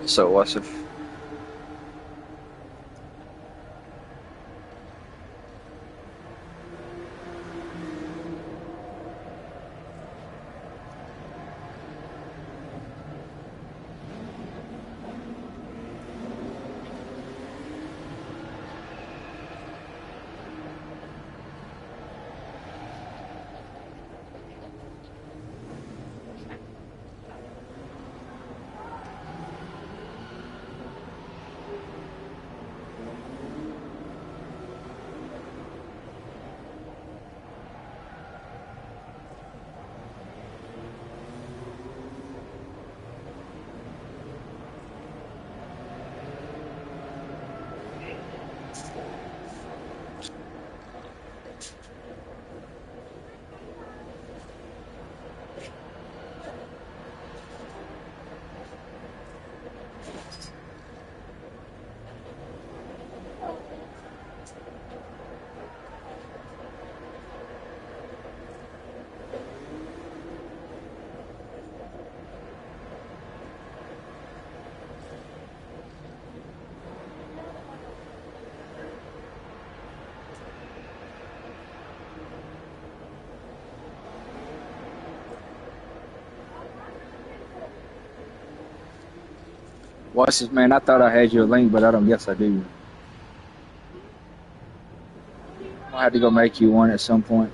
So what's if what's this man? I thought I had your link, but I don't guess I do. I'll have to go make you one at some point.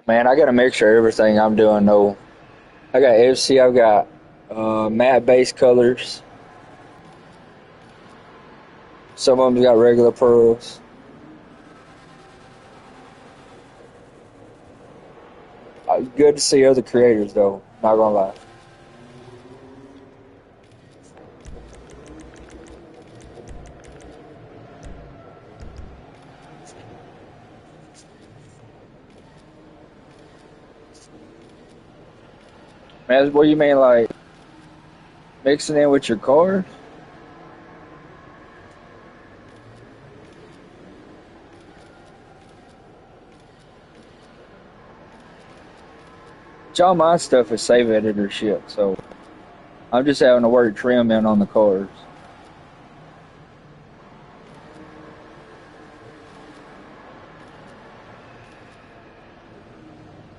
Man, I got a mixture of everything I'm doing though. I got FC, I've got matte base colors. Some of them got regular pearls. Good to see other creators though. Not gonna lie. Man, what do you mean like mixing in with your cars? All my stuff is save editor shit, so I'm just having to work trim in on the cars.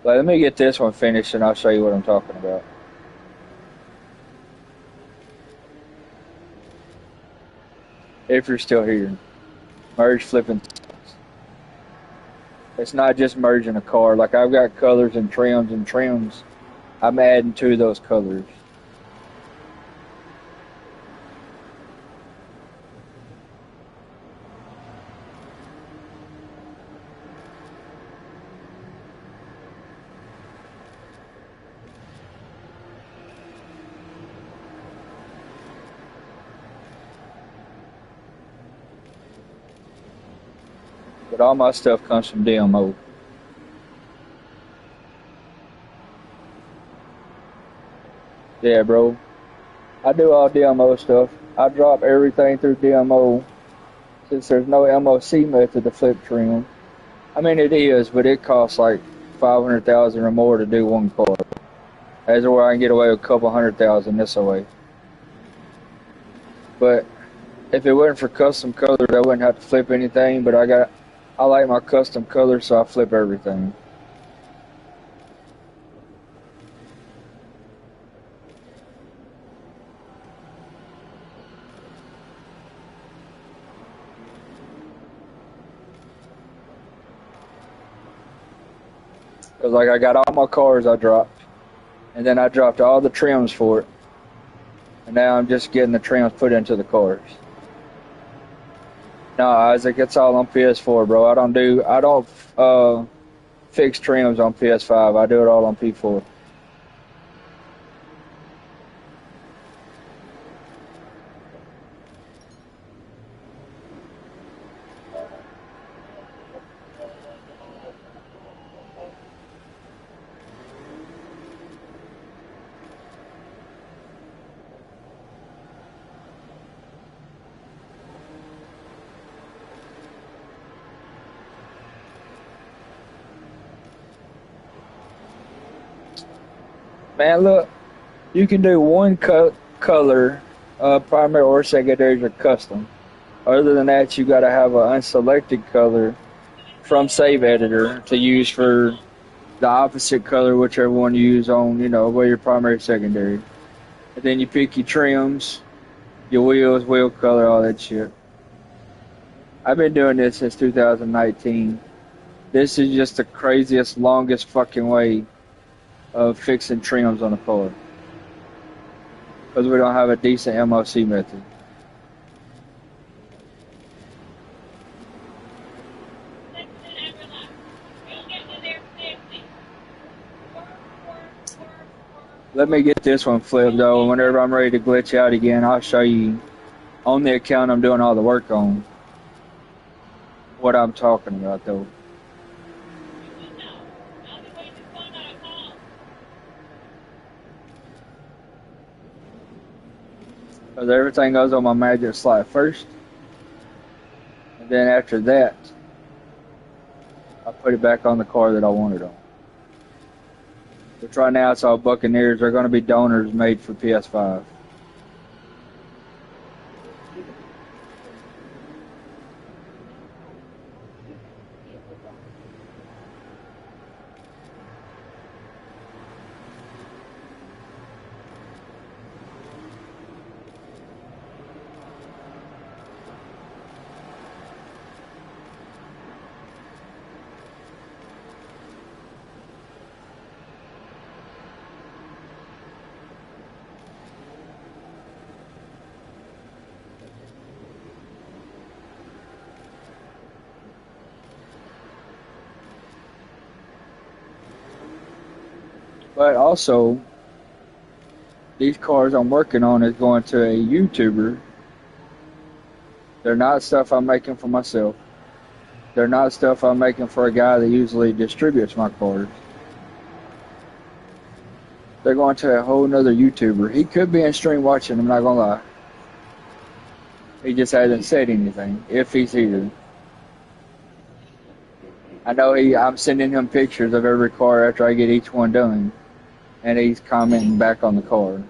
But let me get this one finished and I'll show you what I'm talking about. If you're still here. Merge flipping. It's not just merging a car. Like I've got colors and trims. I'm adding to those colors. But all my stuff comes from DMO. Yeah, bro. I do all DMO stuff. I drop everything through DMO since there's no MOC method to flip trim. I mean, it is, but it costs like 500,000 or more to do one car. That's where I can get away with a couple 100,000 this way. But if it wasn't for custom colors, I wouldn't have to flip anything. But I like my custom colors, so I flip everything. Cause like I got all my cars I dropped, and then I dropped all the trims for it, and now I'm just getting the trims put into the cars. No, Isaac, it's all on PS4, bro. I don't fix trims on PS5. I do it all on P4. Man, look, you can do one color, primary or secondary or custom. Other than that, you got to have an unselected color from Save Editor to use for the opposite color, whichever one you use on, where your primary, secondary. And then you pick your trims, your wheels, wheel color, all that shit. I've been doing this since 2019. This is just the craziest, longest fucking way of fixing trims on a car. Because we don't have a decent MOC method. Let me get this one flipped though. Whenever I'm ready to glitch out again, I'll show you on the account I'm doing all the work on what I'm talking about though. Because everything goes on my magic slide first. And then after that, I put it back on the car that I want it on. Which right now it's all Buccaneers. They're going to be donors made for PS5. But also, these cars I'm working on is going to a YouTuber. They're not stuff I'm making for myself. They're not stuff I'm making for a guy that usually distributes my cars. They're going to a whole nother YouTuber. He could be in stream watching, I'm not gonna lie. He just hasn't said anything, if he's here. I know I'm sending him pictures of every car after I get each one done, and he's commenting back on the car.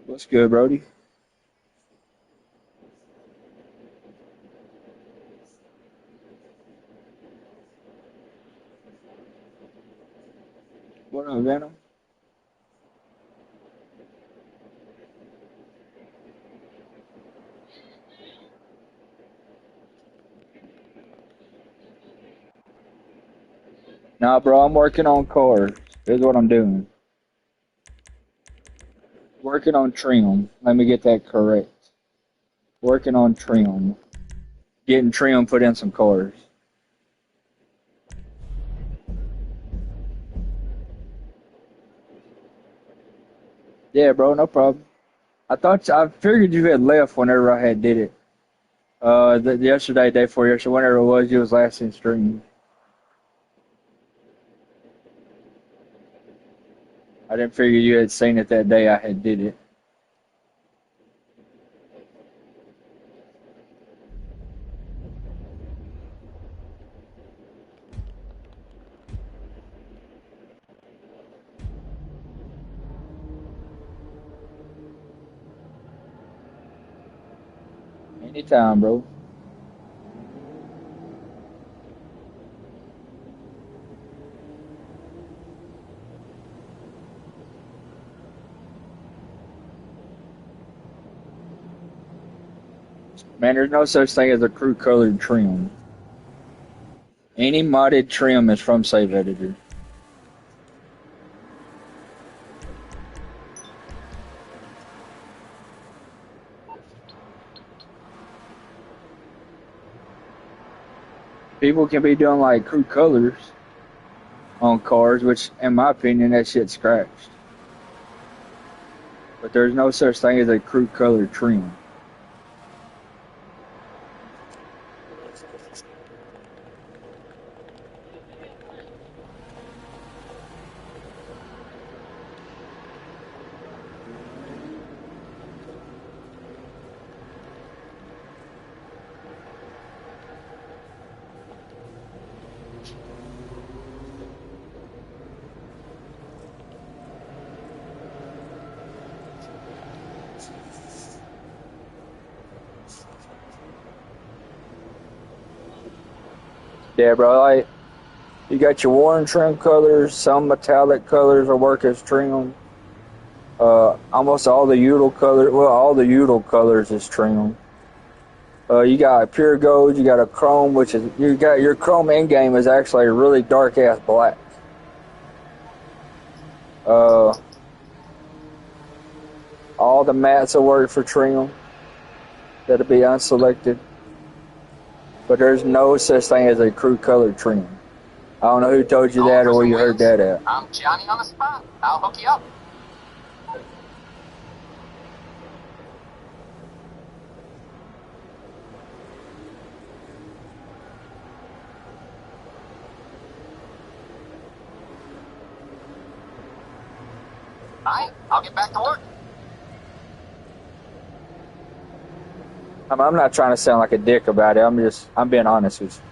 What's good, Brody? What up, Venom? Nah, bro, I'm working on cars. Here's what I'm doing. Working on trim. Let me get that correct. Working on trim. Getting trim put in some cars. Yeah, bro, no problem. I figured you had left whenever I had did it. Yesterday, day before yesterday, whenever it was, you was last in stream. I didn't figure you had seen it that day I had did it. Anytime, bro. Man, there's no such thing as a crew colored trim. Any modded trim is from Save Editor. People can be doing like crew colors on cars, which, in my opinion, that shit's scratched. But there's no such thing as a crew colored trim. Yeah, bro. Like, you got your worn trim colors. Some metallic colors will work as trim. Almost all the util color. Well, all the util colors is trim. You got pure gold. You got a chrome, which is you got your chrome in game is actually a really dark ass black. Uh, all the mats will work for trim. That'll be unselected. But there's no such thing as a crew colored trim. I don't know who told you that or where you heard that at. I'm Johnny on the spot. I'll hook you up. All right, I'll get back to work. I'm not trying to sound like a dick about it. I'm being honest with you.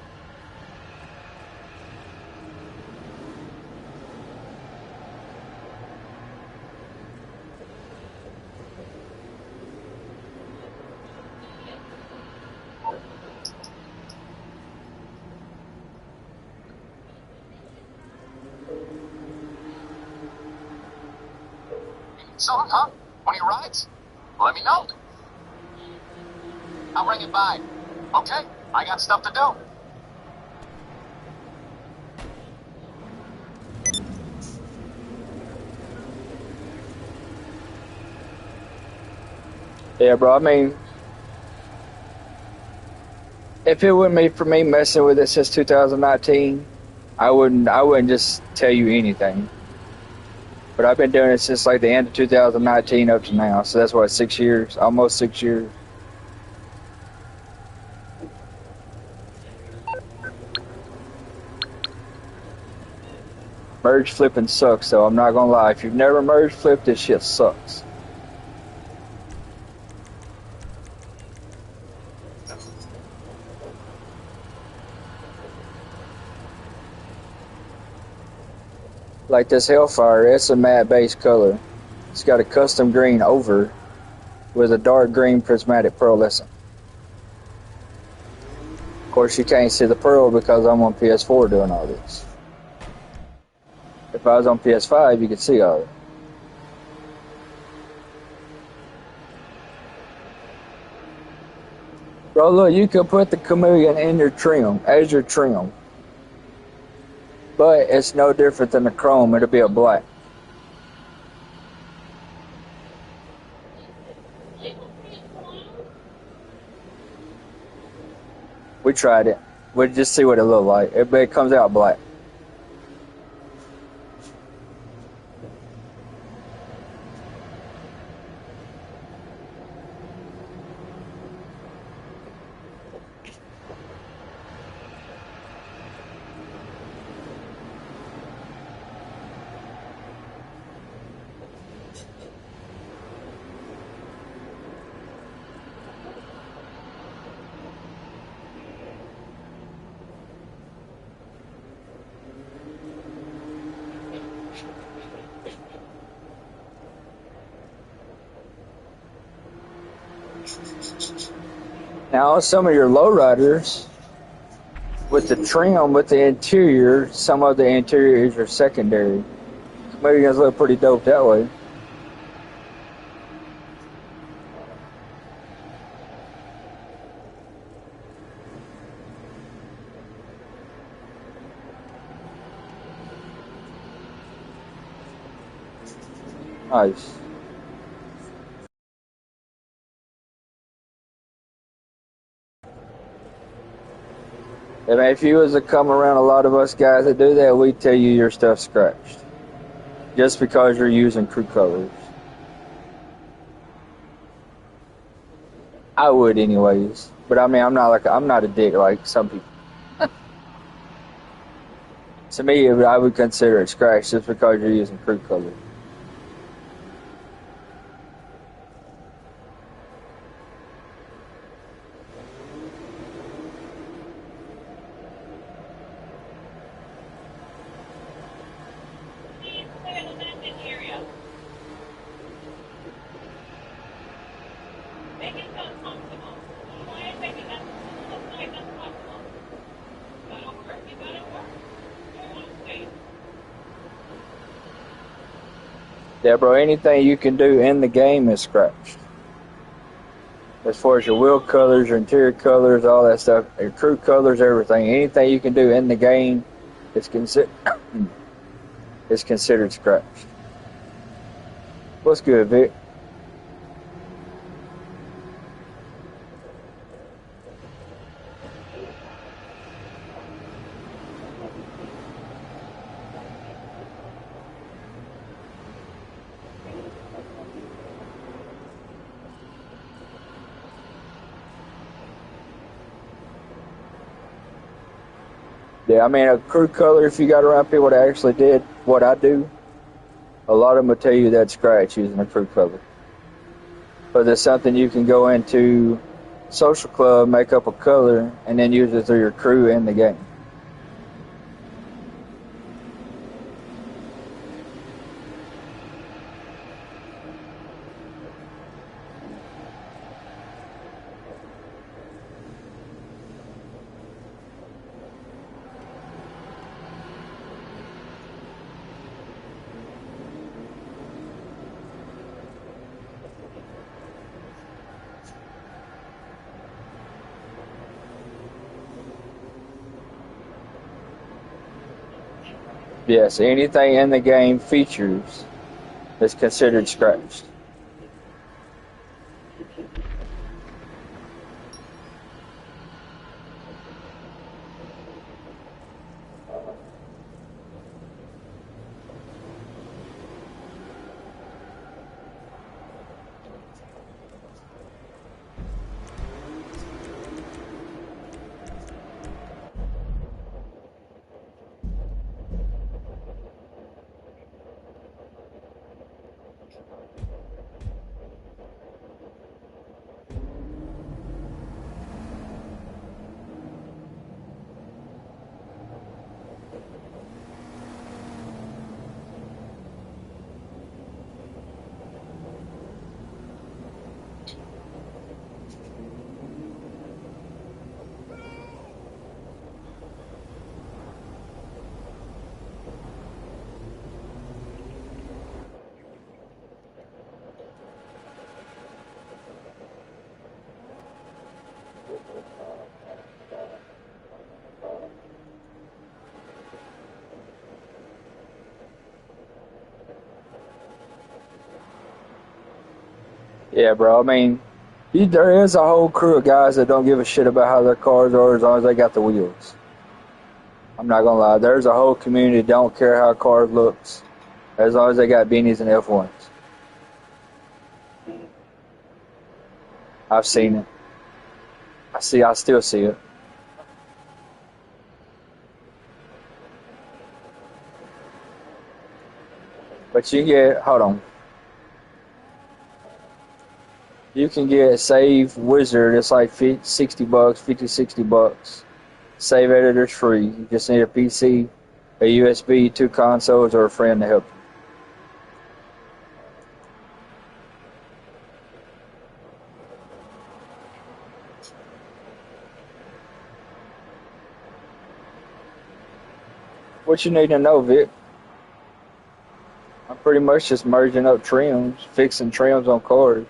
Song, huh? One of your rides? Let me know. I'll bring it by. Okay, I got stuff to do. Yeah, bro. I mean, if it wouldn't be for me messing with it since 2019, I wouldn't just tell you anything. But I've been doing it since like the end of 2019 up to now. So that's what, 6 years, almost 6 years. Merge flipping sucks, though. I'm not gonna lie. If you've never merge flipped, this shit sucks. Like this Hellfire, it's a matte base color. It's got a custom green over with a dark green prismatic pearlescent. Of course, you can't see the pearl because I'm on PS4 doing all this. If I was on PS5, you could see all of it. Bro, look, you could put the chameleon in your trim, as your trim. But it's no different than the chrome, it'll be a black. We tried it. We'll just see what it looked like. It comes out black. Now, some of your lowriders, with the trim, with the interior, some of the interiors are secondary. Chameleons look pretty dope that way. Nice. I mean, if you was to come around a lot of us guys that do that, we'd tell you your stuff's scratched. Just because you're using crew colors. I would anyways. But I mean, I'm not a dick like some people. To me, I would consider it scratched just because you're using crew colors. Yeah, bro, anything you can do in the game is scratched. As far as your wheel colors, your interior colors, all that stuff, your crew colors, everything. Anything you can do in the game is is considered scratched. What's good, Vic? Yeah, I mean, a crew color, if you got around people that actually did what I do, a lot of them will tell you that's scratch using a crew color. But there's something you can go into social club, make up a color, and then use it through your crew in the game. Yes, anything in the game features is considered scratched. Yeah, bro. I mean, there is a whole crew of guys that don't give a shit about how their cars are as long as they got the wheels. I'm not gonna lie. There's a whole community that don't care how a car looks as long as they got beanies and F1s. I've seen it. I still see it. But you get, hold on. You can get Save Wizard. It's like 50, $60, 50, $60. Save Editor's free. You just need a PC, a USB, two consoles, or a friend to help you. What you need to know, Vic? I'm pretty much just merging up trims, fixing trims on cars.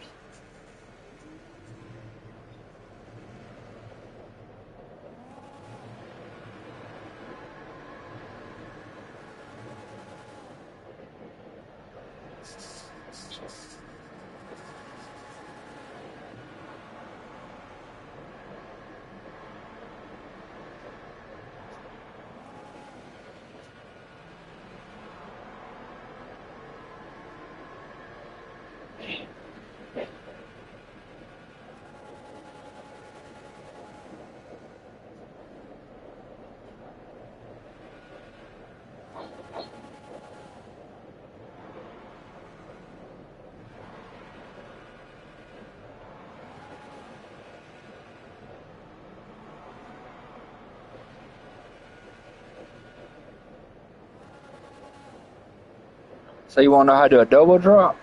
So you want to know how to do a double drop?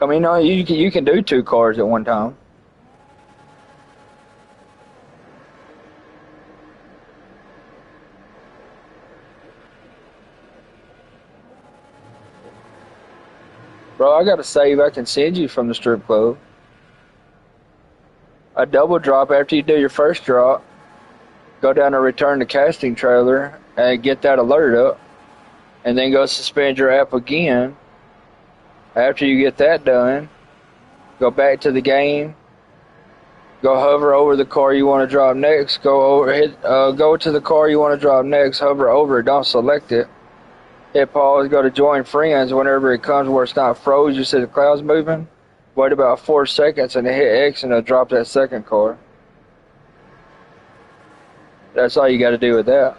I mean, you can do two cars at one time. Bro, I got a save I can send you from the strip club. A double drop after you do your first drop. Go down to return the casting trailer and get that alert up. And then go suspend your app again. After you get that done, go back to the game. Go hover over the car you want to drop next. Go to the car you want to drop next. Hover over it. Don't select it. Hit pause. Go to join friends. Whenever it comes where it's not froze, you see the clouds moving. Wait about 4 seconds and then hit X and it'll drop that second car. That's all you got to do with that.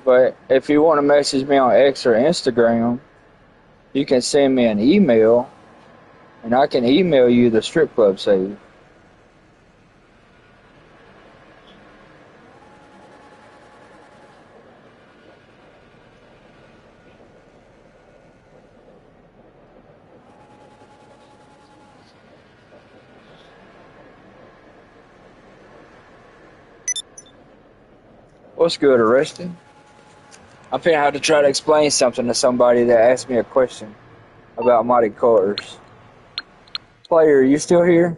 But if you want to message me on X or Instagram, you can send me an email, and I can email you the strip club save. What's good, Arrested? I'm finna have to try to explain something to somebody that asked me a question about modded cars. Player, you still here?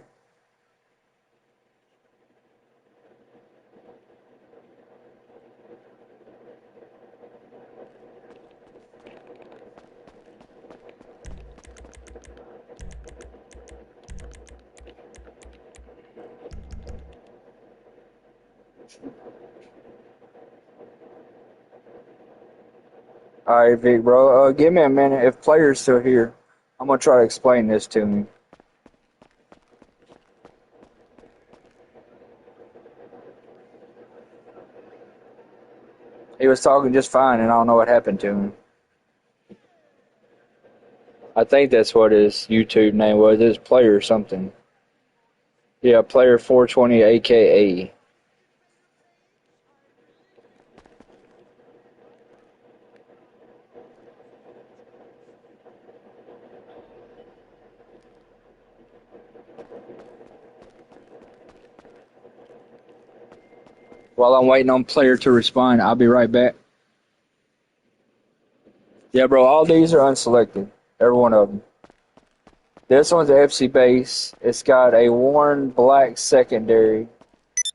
Alright, Vic, bro. Give me a minute. If player's still here, I'm gonna try to explain this to me. He was talking just fine, and I don't know what happened to him. I think that's what his YouTube name was. It's player something. Yeah, player 420 AKA. While I'm waiting on player to respond, I'll be right back. Yeah, bro, all these are unselected. Every one of them. This one's a FC base. It's got a worn black secondary,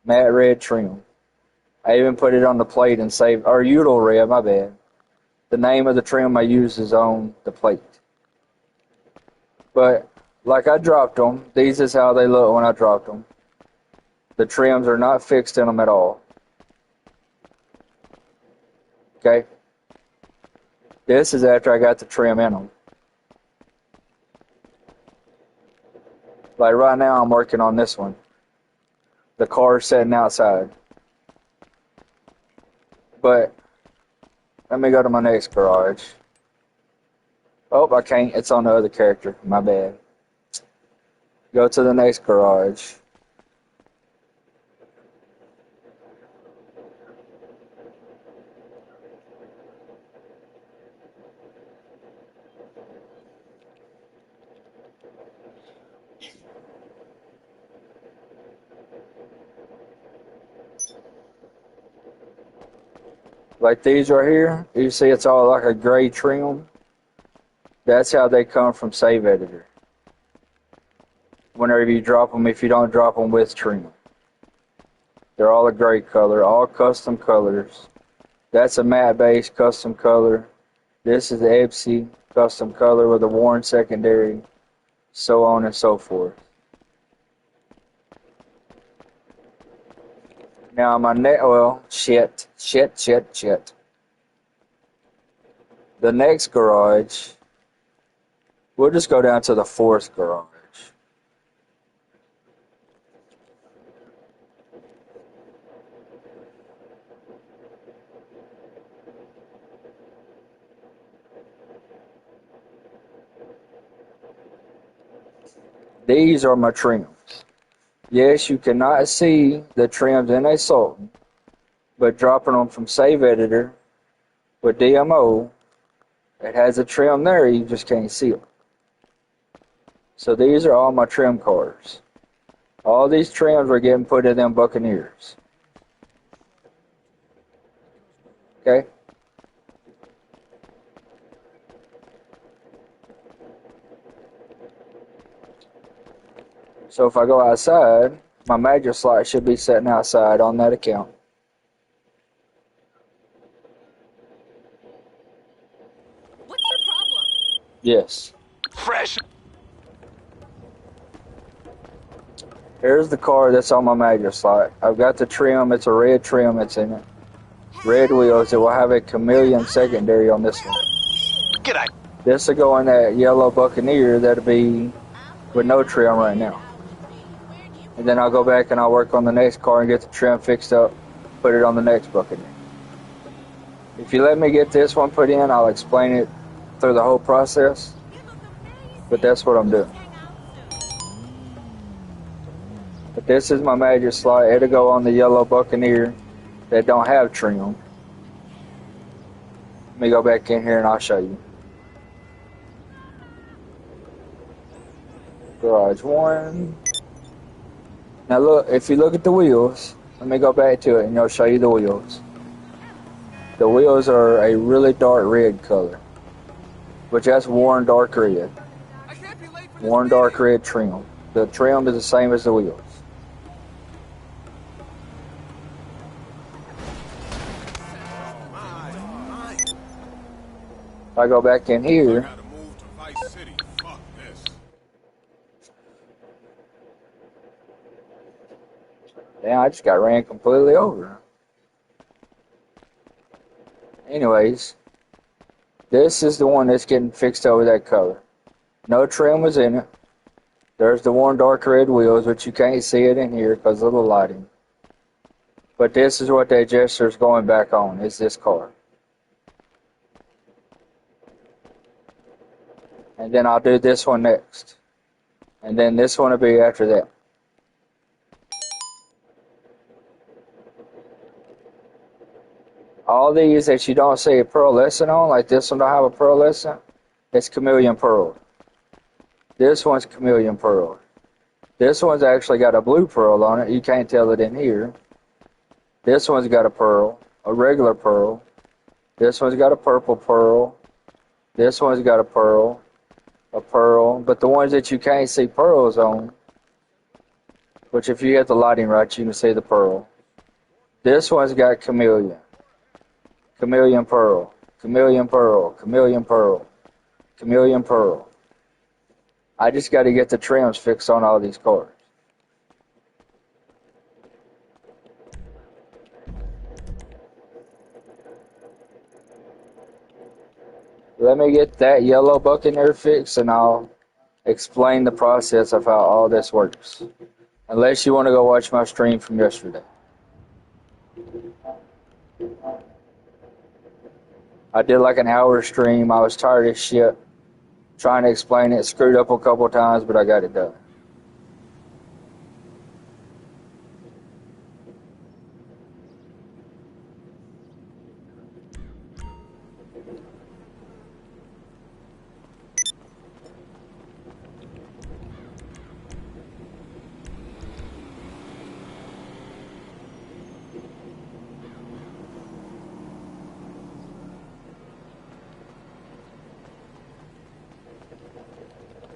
matte red trim. I even put it on the plate and saved, or util red, my bad. The name of the trim I use is on the plate. But, like I dropped them, these is how they look when I dropped them. The trims are not fixed in them at all. Okay? This is after I got the trim in them. Like right now, I'm working on this one. The car's sitting outside. But, let me go to my next garage. Oh, I can't. It's on the other character. My bad. Go to the next garage. Like these right here, you see it's all like a gray trim. That's how they come from Save Editor. Whenever you drop them, if you don't drop them with trim. They're all a gray color, all custom colors. That's a matte base custom color. This is the EPSI custom color with a worn secondary, so on and so forth. Now my shit. The next garage, we'll just go down to the fourth garage. These are my trims. Yes, you cannot see the trims in a Sultan, but dropping them from Save Editor with DMO, it has a trim there, you just can't see them. So these are all my trim cars. All these trims were getting put in them Buccaneers. Okay? So if I go outside, my major slot should be sitting outside on that account. What's your problem? Yes. Fresh. Here's the car that's on my major slot. I've got the trim. It's a red trim that's in it. Red wheels. It will have a chameleon secondary on this one. G'day. This will go in that yellow Buccaneer that'll be with no trim right now. And then I'll go back and I'll work on the next car and get the trim fixed up, put it on the next Buccaneer. If you let me get this one put in, I'll explain it through the whole process. You look But amazing. that's what I'm Let's doing. hang out soon. But this is my magic slot. It'll go on the yellow Buccaneer that don't have trim. Let me go back in here and I'll show you. Garage 1. Now look, if you look at the wheels, let me go back to it and I'll show you the wheels. The wheels are a really dark red color, which that's worn dark red. I can't be late for this Worn dark meeting. red trim. The trim is the same as the wheels. My. If I go back in here, Gotta move to Vice City. Fuck this. damn, I just got ran completely over. Anyways, this is the one that's getting fixed over that color. No trim was in it. There's the worn dark red wheels, but you can't see it in here because of the lighting. But this is what that gesture is going back on, is this car. And then I'll do this one next. And then this one will be after that. All these that you don't see a pearlescent on, like this one don't have a pearlescent, it's chameleon pearl. This one's chameleon pearl. This one's actually got a blue pearl on it. You can't tell it in here. This one's got a pearl, a regular pearl. This one's got a purple pearl. This one's got a pearl. But the ones that you can't see pearls on, which if you get the lighting right, you can see the pearl. This one's got chameleon. Chameleon pearl. Chameleon pearl. Chameleon pearl. Chameleon pearl. I just got to get the trims fixed on all these cars. Let me get that yellow Buccaneer fixed and I'll explain the process of how all this works. Unless you want to go watch my stream from yesterday. I did like an hour stream. I was tired as shit trying to explain it. Screwed up a couple times, but I got it done.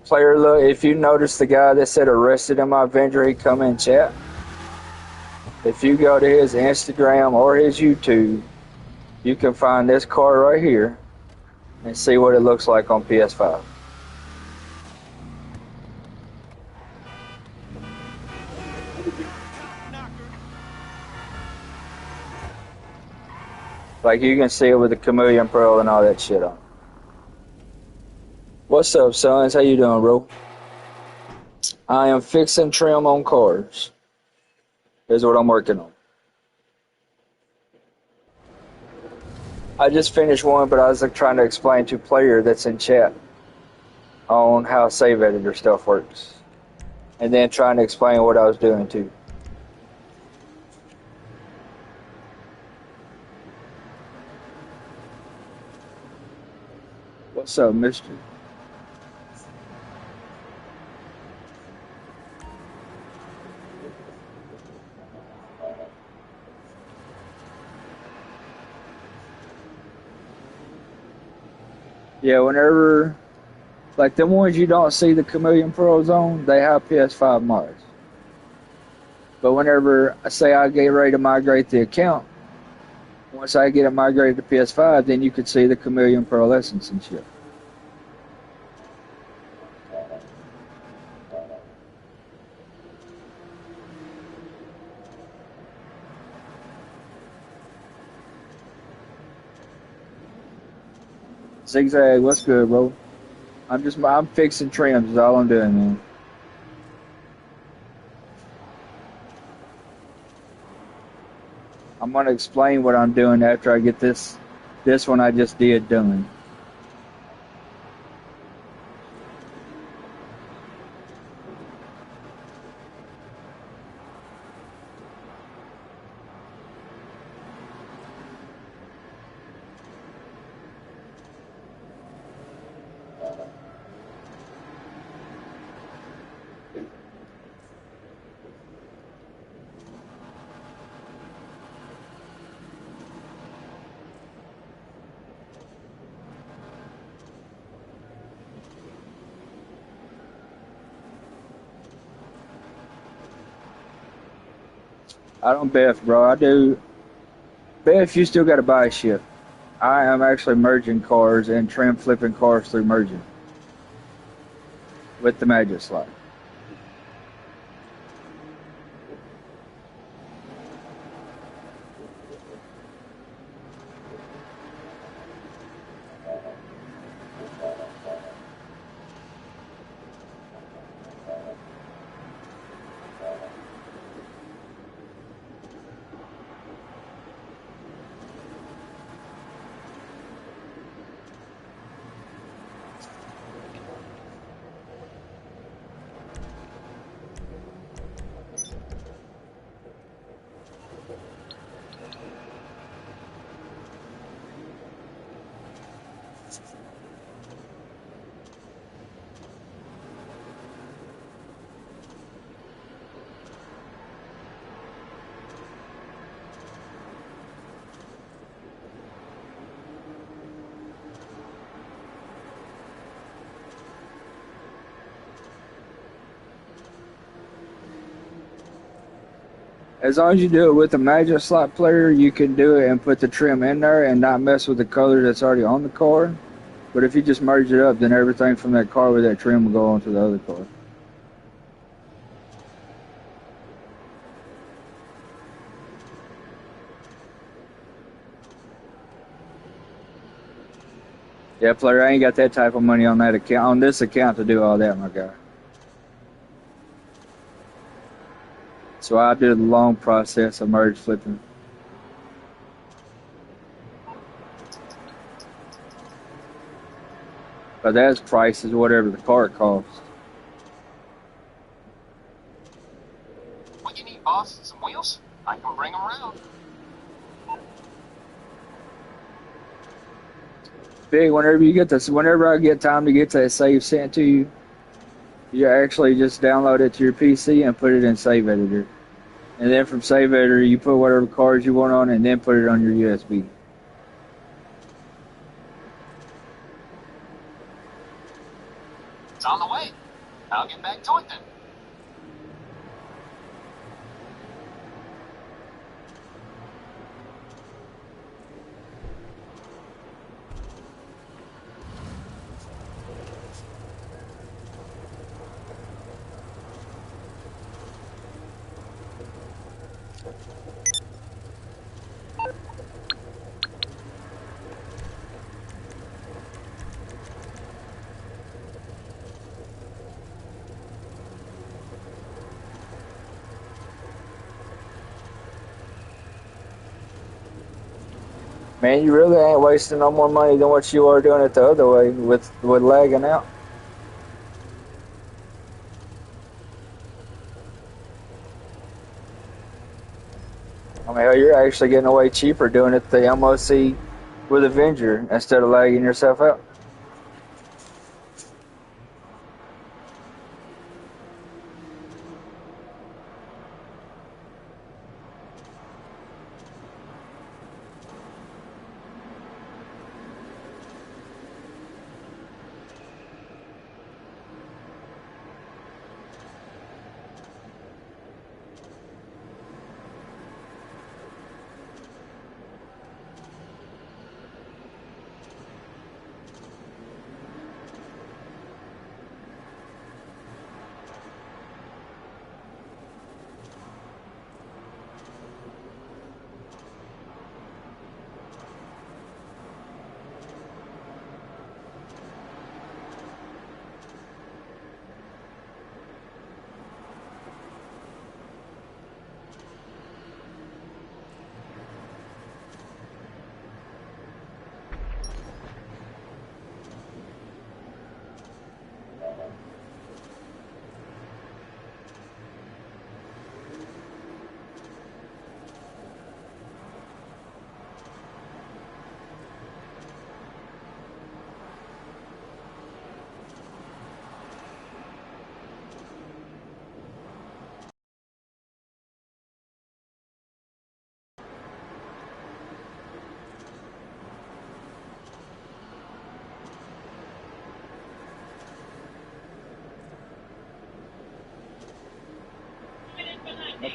Player, look, if you notice the guy that said arrested in my Avenger, he come in chat. If you go to his Instagram or his YouTube, you can find this car right here and see what it looks like on PS5. Like you can see it with the chameleon pearl and all that shit on. What's up, sons? How you doing, bro? I am fixing trim on cars. Here's what I'm working on. I just finished one, but I was like, trying to explain to player that's in chat on how save editor stuff works. And then trying to explain what I was doing too. What's up, mister? Yeah, whenever, like the ones you don't see the chameleon pearls on, they have PS5 mods. But whenever I say I get ready to migrate the account, once I get it migrated to PS5, then you could see the chameleon pearl essence and shit. Zigzag, what's good, bro? I'm fixing trims is all I'm doing, man. I'm gonna explain what I'm doing after I get this This one I just did done. I don't bet, bro. I do. Bet you still got to buy a ship. I am actually merging cars and trim flipping cars through merging with the magic slot. As long as you do it with the magic slot player, you can do it and put the trim in there and not mess with the color that's already on the car. But if you just merge it up, then everything from that car with that trim will go onto the other car. Yeah, player, I ain't got that type of money on that account, on this account to do all that, my guy. So I did the long process of merge flipping. But that's price is whatever the car costs. What you need, boss? Some wheels? I can bring them around. Big, whenever you get this, whenever I get time to get that save sent to you, you actually just download it to your PC and put it in Save Editor. And then from Save Editor, you put whatever cards you want on it and then put it on your USB. It's on the way. I'll get back to it then. Man, you really ain't wasting no more money than what you are doing it the other way with lagging out. I mean, hell, you're actually getting away cheaper doing it the MOC with Avenger instead of lagging yourself out.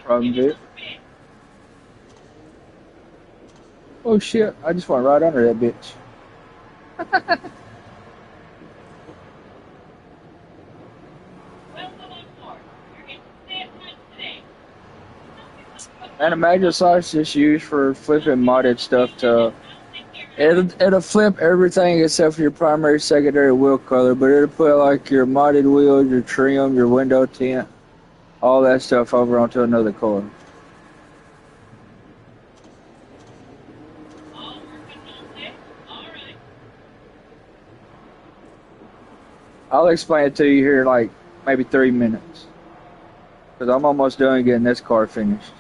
problem bit. Oh shit! I just went right under that bitch. And a magic slice is used for flipping modded stuff to it'll flip everything except for your primary secondary wheel color, but it'll put like your modded wheels, your trim, your window tint, all that stuff over onto another car. I'll explain it to you here in like maybe 3 minutes. Because I'm almost done getting this car finished.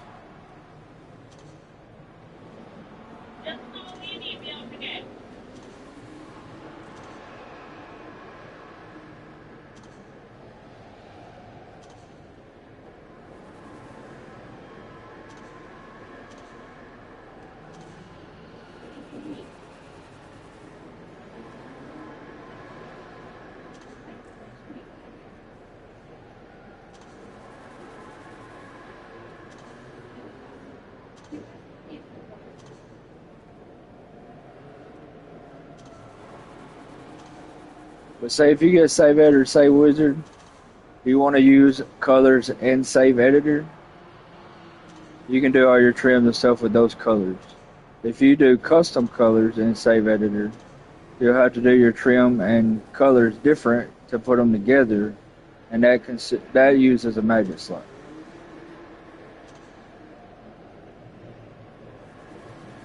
But say if you get Save Editor, Save Wizard, you want to use colors in Save Editor, you can do all your trims and stuff with those colors. If you do custom colors in Save Editor, you'll have to do your trim and colors different to put them together, and that uses a magic slot.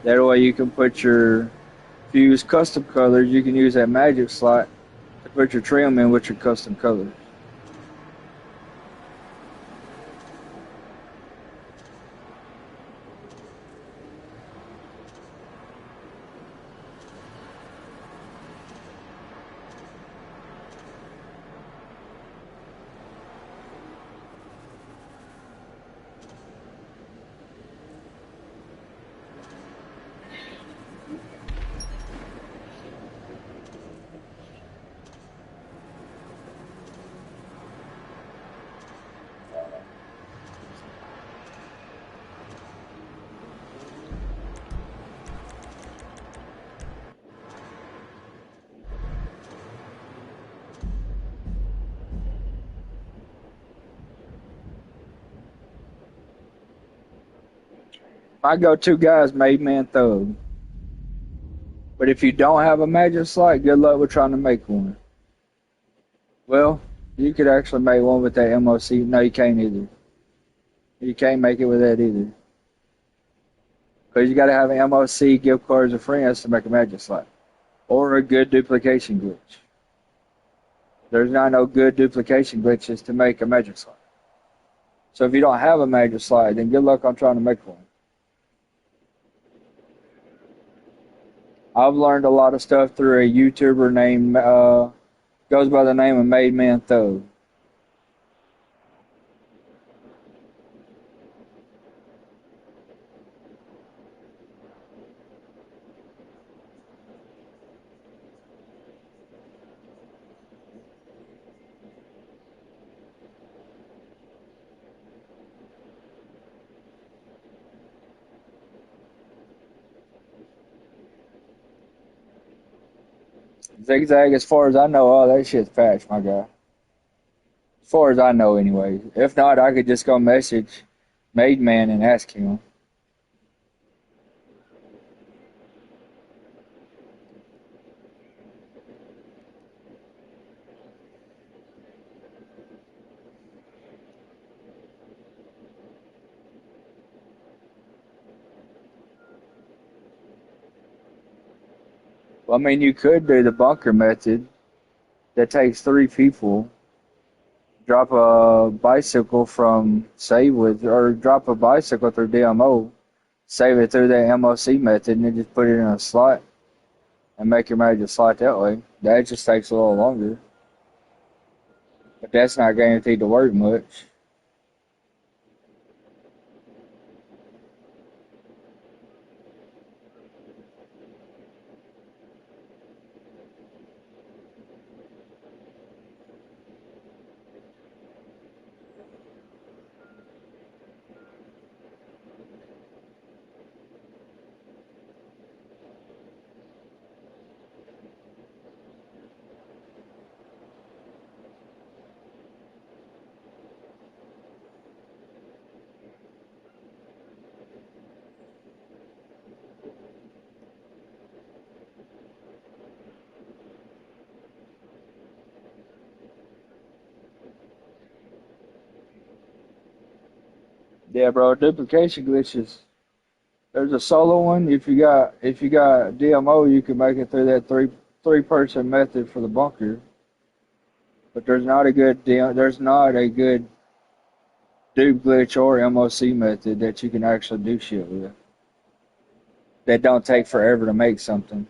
That way you can put if you use custom colors, you can use that magic slot to put your trim in with your custom colors. My go-to guy is Made Man Thug. But if you don't have a magic slot, good luck with trying to make one. Well, you could actually make one with that MOC. No, you can't either. You can't make it with that either. Because you got to have an MOC, gift cards, or friends to make a magic slot. Or a good duplication glitch. There's not no good duplication glitches to make a magic slot. So if you don't have a magic slot, then good luck on trying to make one. I've learned a lot of stuff through a YouTuber named, goes by the name of Made Man Thug. Zigzag, as far as I know, all that shit's patched, my guy. As far as I know, anyway. If not, I could just go message Made Man and ask him. Well, I mean, you could do the bunker method that takes 3 people, drop a bicycle from save with, or drop a bicycle through DMO, save it through the MOC method, and then just put it in a slot and make your magic slot that way. That just takes a little longer, but that's not guaranteed to work much. Yeah, bro, duplication glitches. There's a solo one. If you got DMO, you can make it through that three person method for the bunker. But there's not a good dupe glitch or MOC method that you can actually do shit with. That don't take forever to make something.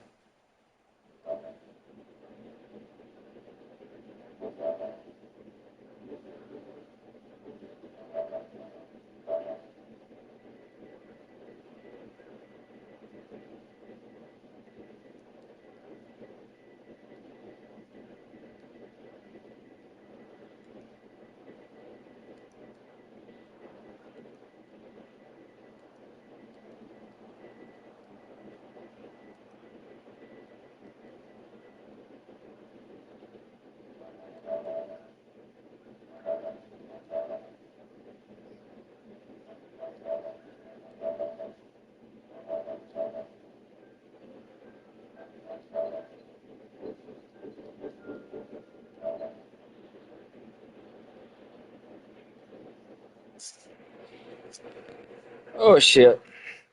Oh shit.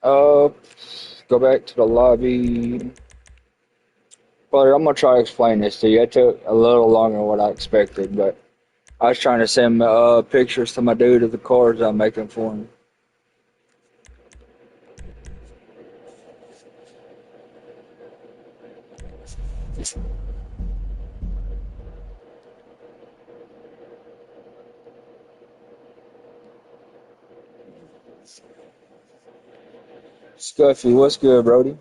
Uh, go back to the lobby. But I'm gonna try to explain this to you. It took a little longer than what I expected, but I was trying to send pictures to my dude of the cars I'm making for him. Scuffy, what's good, Brody?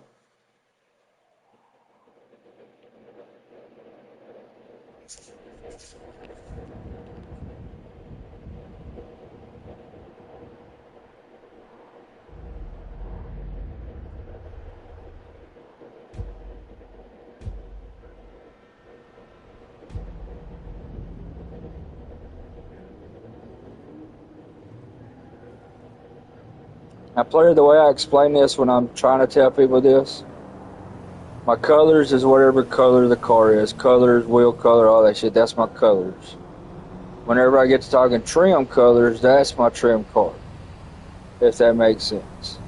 Now, player, the way I explain this when I'm trying to tell people this, my colors is whatever color the car is. Colors, wheel color, all that shit, that's my colors. Whenever I get to talking trim colors, that's my trim car. If that makes sense.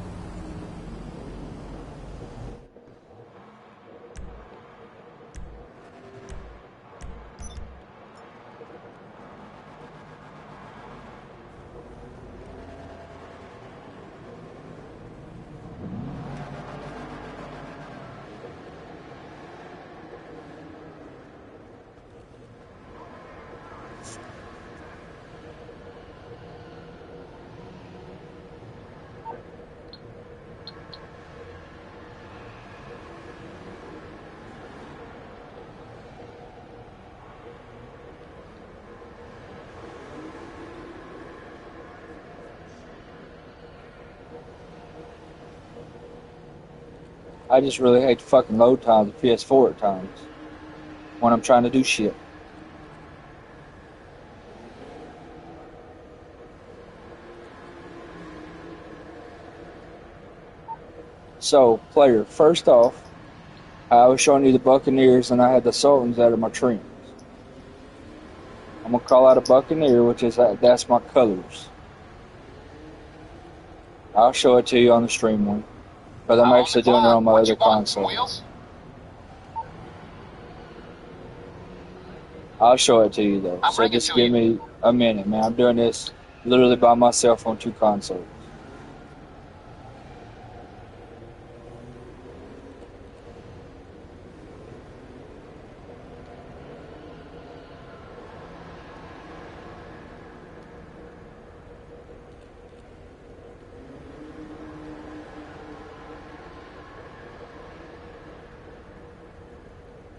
I just really hate the fucking load times of PS4 at times when I'm trying to do shit. So, player, first off, I was showing you the Buccaneers and I had the Sultans out of my trims. I'm gonna call out a Buccaneer, which is that's my colors. I'll show it to you on the stream one, but I'm actually doing it on my other console. I'll show it to you though, so just give me a minute, man. I'm doing this literally by myself on two consoles.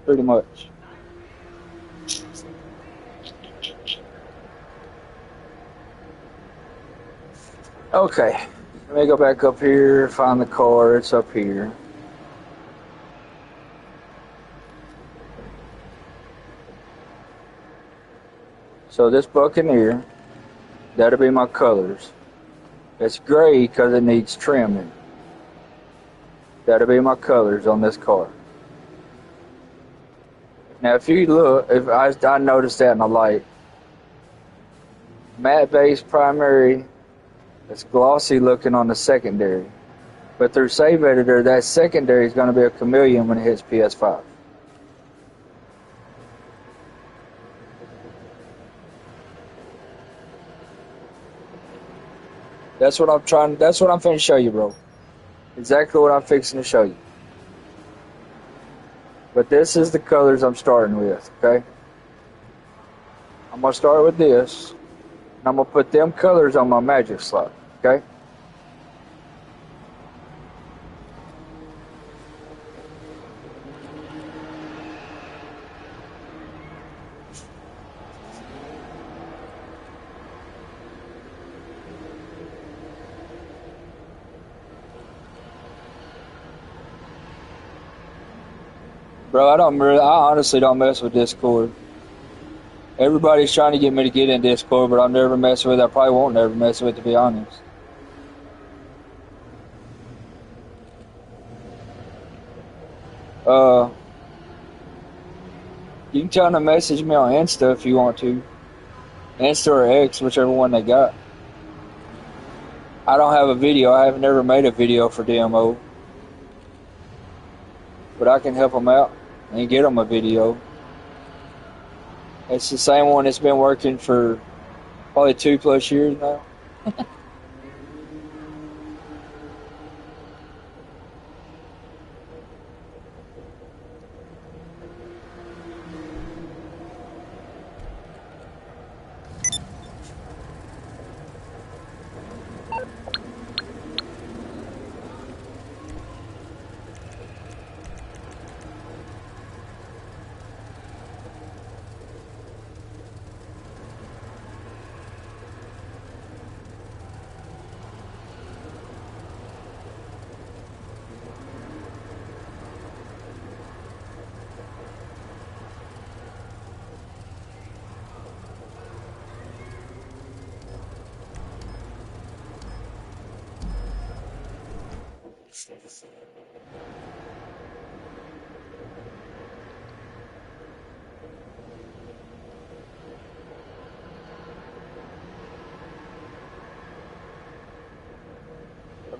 Pretty much. Okay, let me go back up here, find the car, it's up here. So this Buccaneer, that'll be my colors. It's gray because it needs trimming. That'll be my colors on this car. Now if you look, if I noticed that in the light, matte base primary It's glossy looking on the secondary. But through Save Editor, that secondary is going to be a chameleon when it hits PS5. That's what I'm finna show you, bro. Exactly what I'm fixing to show you. But this is the colors I'm starting with, okay? I'm going to start with this. And I'm going to put them colors on my magic slot, okay? Bro, I honestly don't mess with Discord. Everybody's trying to get me to get in Discord, but I'm never messing with it. I probably won't never mess with it, to be honest. Uh, you can tell them to message me on Insta if you want to. Insta or X, whichever one they got. I don't have a video. I have never made a video for DMO. But I can help them out and get them a video. It's the same one that's been working for probably 2+ years now.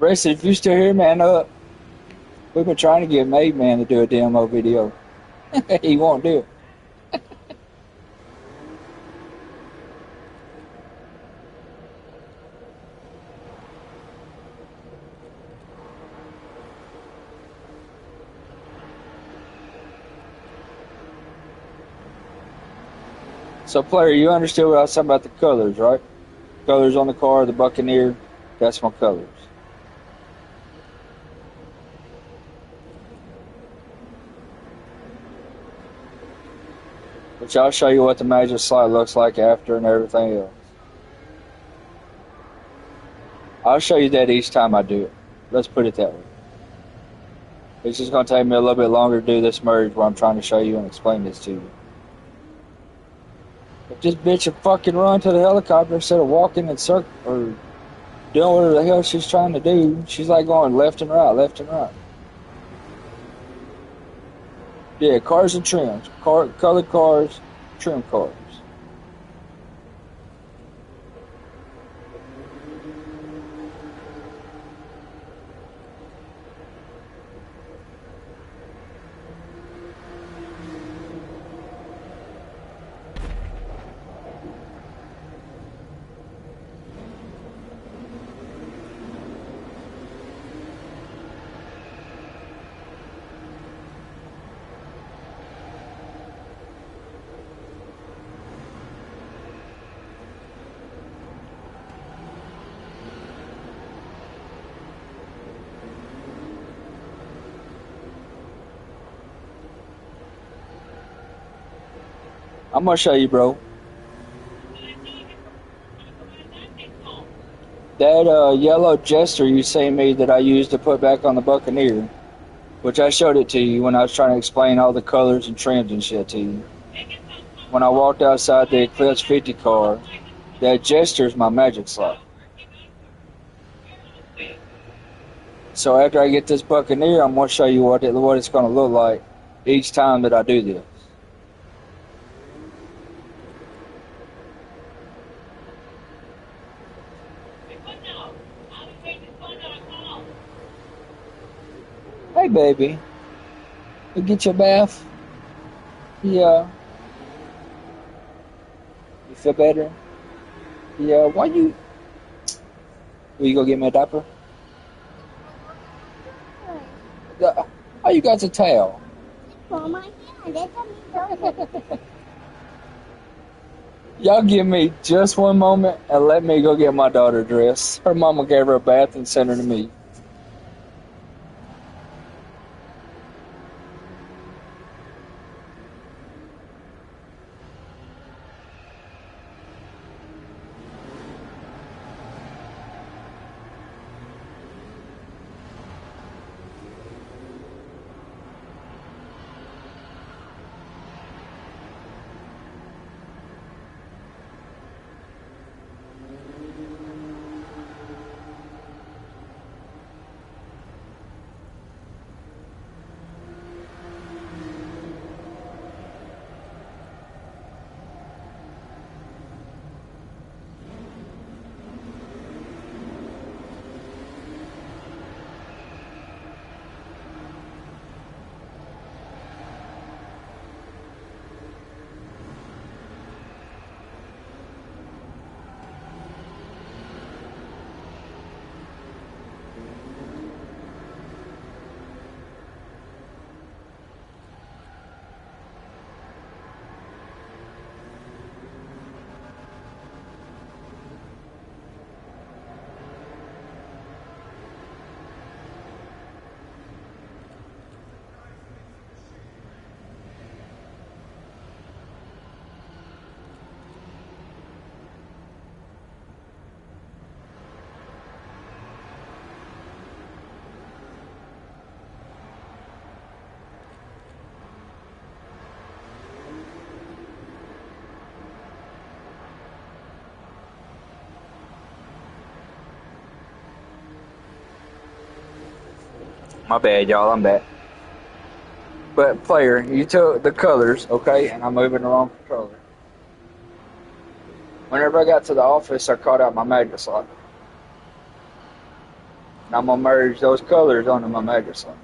Racing, if you still here, man, we've been trying to get Made Man to do a demo video. He won't do it. So, player, you understood what I was talking about the colors, right? Colors on the car, the Buccaneer, that's my colors. Which I'll show you what the magic slide looks like after and everything else. I'll show you that each time I do it. Let's put it that way. It's just going to take me a little bit longer to do this merge where I'm trying to show you and explain this to you. If this bitch would fucking run to the helicopter instead of walking in circle or doing whatever the hell she's trying to do, she's like going left and right, left and right. Yeah, cars and trims. Colored cars, trim cars. I'm gonna show you, bro. That yellow Jester you seen me that I used to put back on the Buccaneer, which I showed it to you when I was trying to explain all the colors and trims and shit to you. When I walked outside the Eclipse 50 car, that Jester's my magic slot. So after I get this Buccaneer, I'm gonna show you what it's gonna look like each time that I do this. Hey, baby. You get your bath? Yeah. You feel better? Yeah. Why you? Will you go get me a diaper? Oh, you got a towel. For my hand, that's a Y'all give me just one moment and let me go get my daughter dressed. Her mama gave her a bath and sent her to me. My bad, y'all. I'm back. But player, you took the colors, okay, and I'm moving the wrong controller. Whenever I got to the office, I caught out my magnet slot. And I'm gonna merge those colors onto my magnet slot.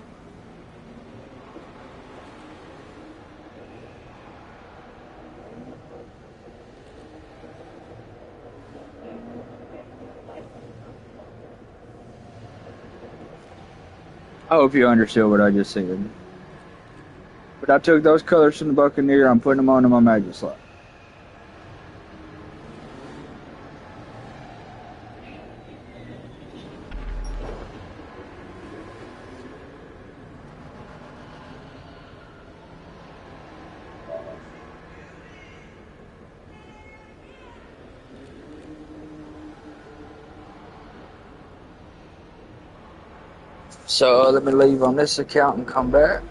I hope you understood what I just said. But I took those colors from the Buccaneer, I'm putting them onto my magnet slot. So let me leave on this account and come back.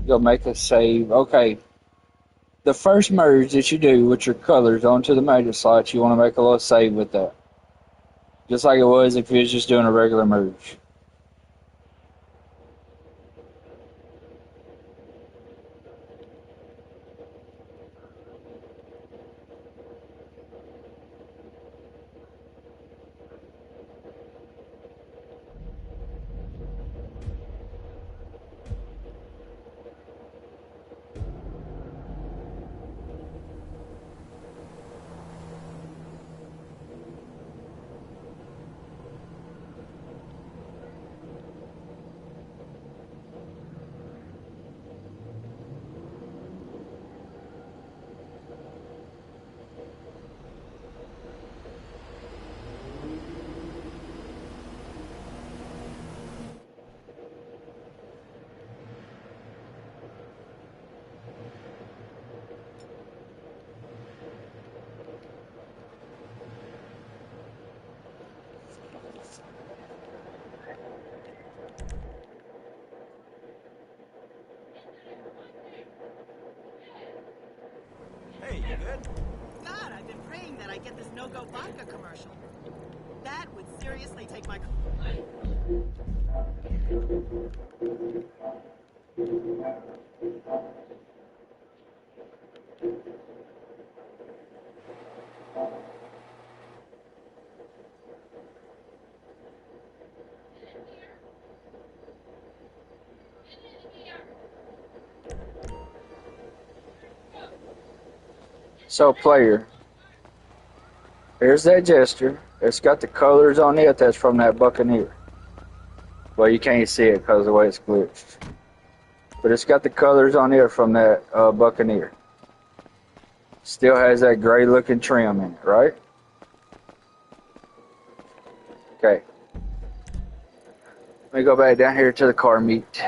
You'll make a save. Okay. The first merge that you do with your colors onto the magnet slot, you want to make a little save with that. Just like it was if you was just doing a regular merge. no-go vodka commercial. That would seriously take my... So, player, here's that gesture. It's got the colors on it that's from that Buccaneer. Well, you can't see it because of the way it's glitched. But it's got the colors on it from that Buccaneer. Still has that gray looking trim in it, right? Okay. Let me go back down here to the car meet.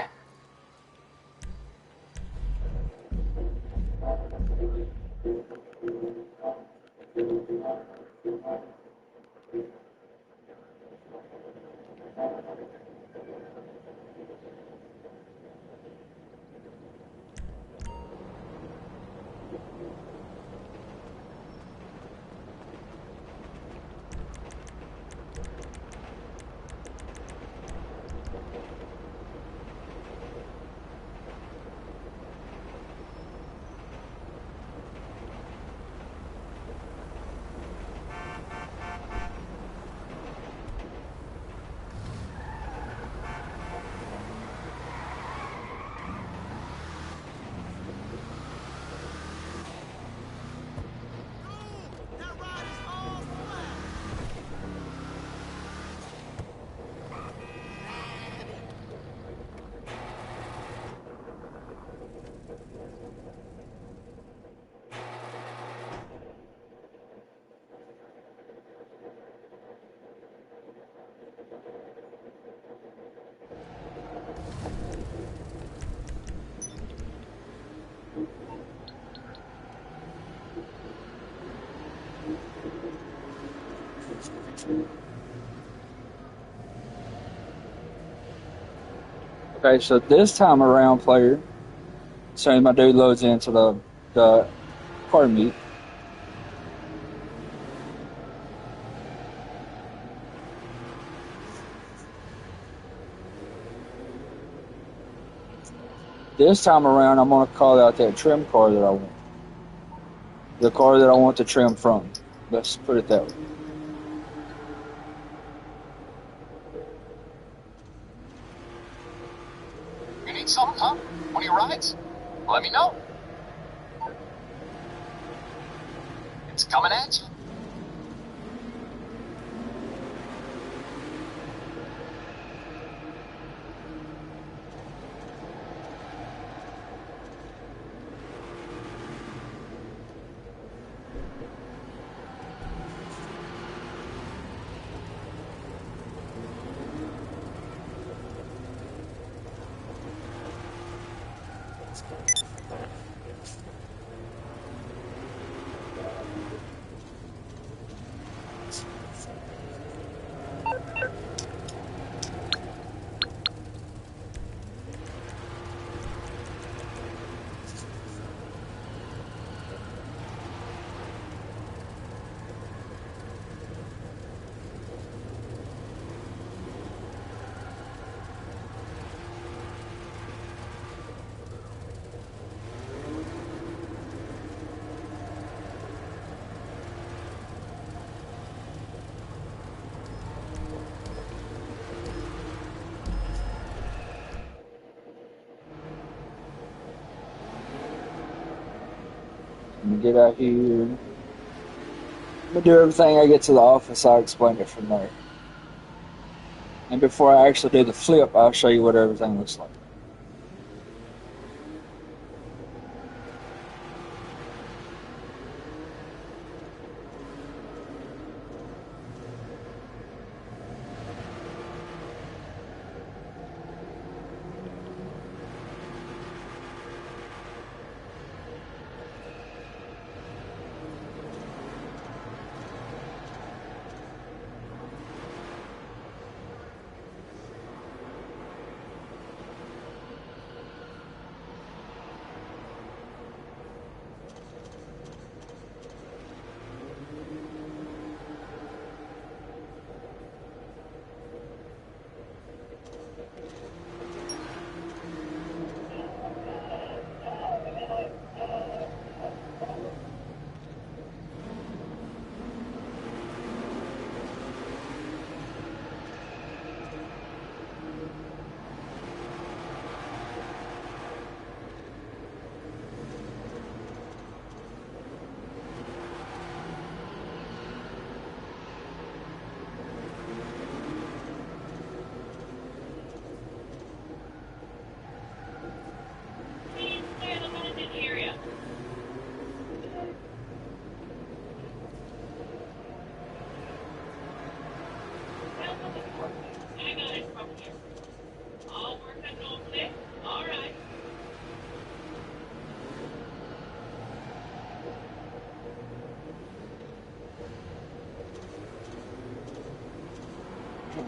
Okay, so this time around, player, soon my dude loads into the car meet. This time around, I'm going to call out that trim car that I want. The car that I want to trim from. Let's put it that way. You need something, huh? One of your rides? Let me know. It's coming at you. Let me get out here. Let me do everything I get to the office. I'll explain it from there. And before I actually do the flip, I'll show you what everything looks like.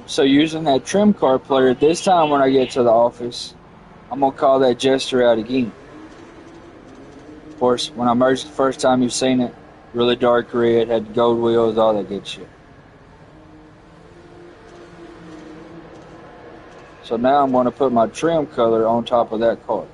So using that trim card player, this time when I get to the office, I'm gonna call that gesture out again. Of course, when I merged the first time you've seen it, really dark red, had gold wheels, all that good shit. So now I'm gonna put my trim color on top of that card.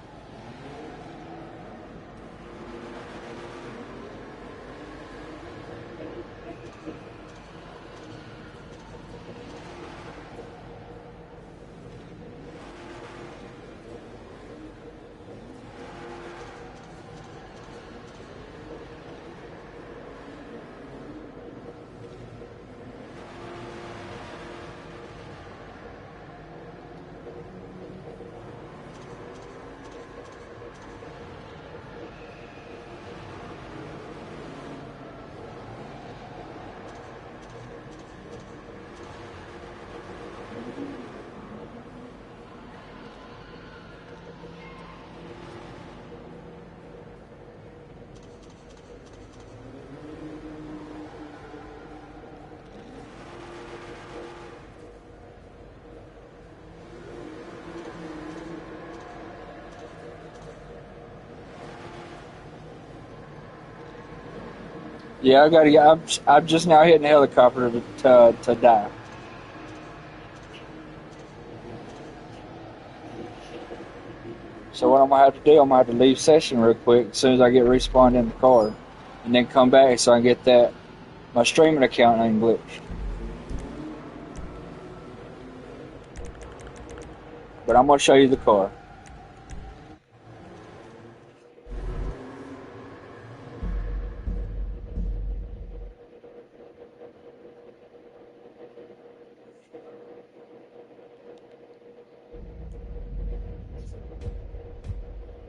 Yeah, I gotta. I'm just now hitting the helicopter to die. So what I'm gonna have to do, I'm gonna have to leave session real quick as soon as I get respawned in the car, and then come back so I can get that my streaming account unglitched. But I'm gonna show you the car.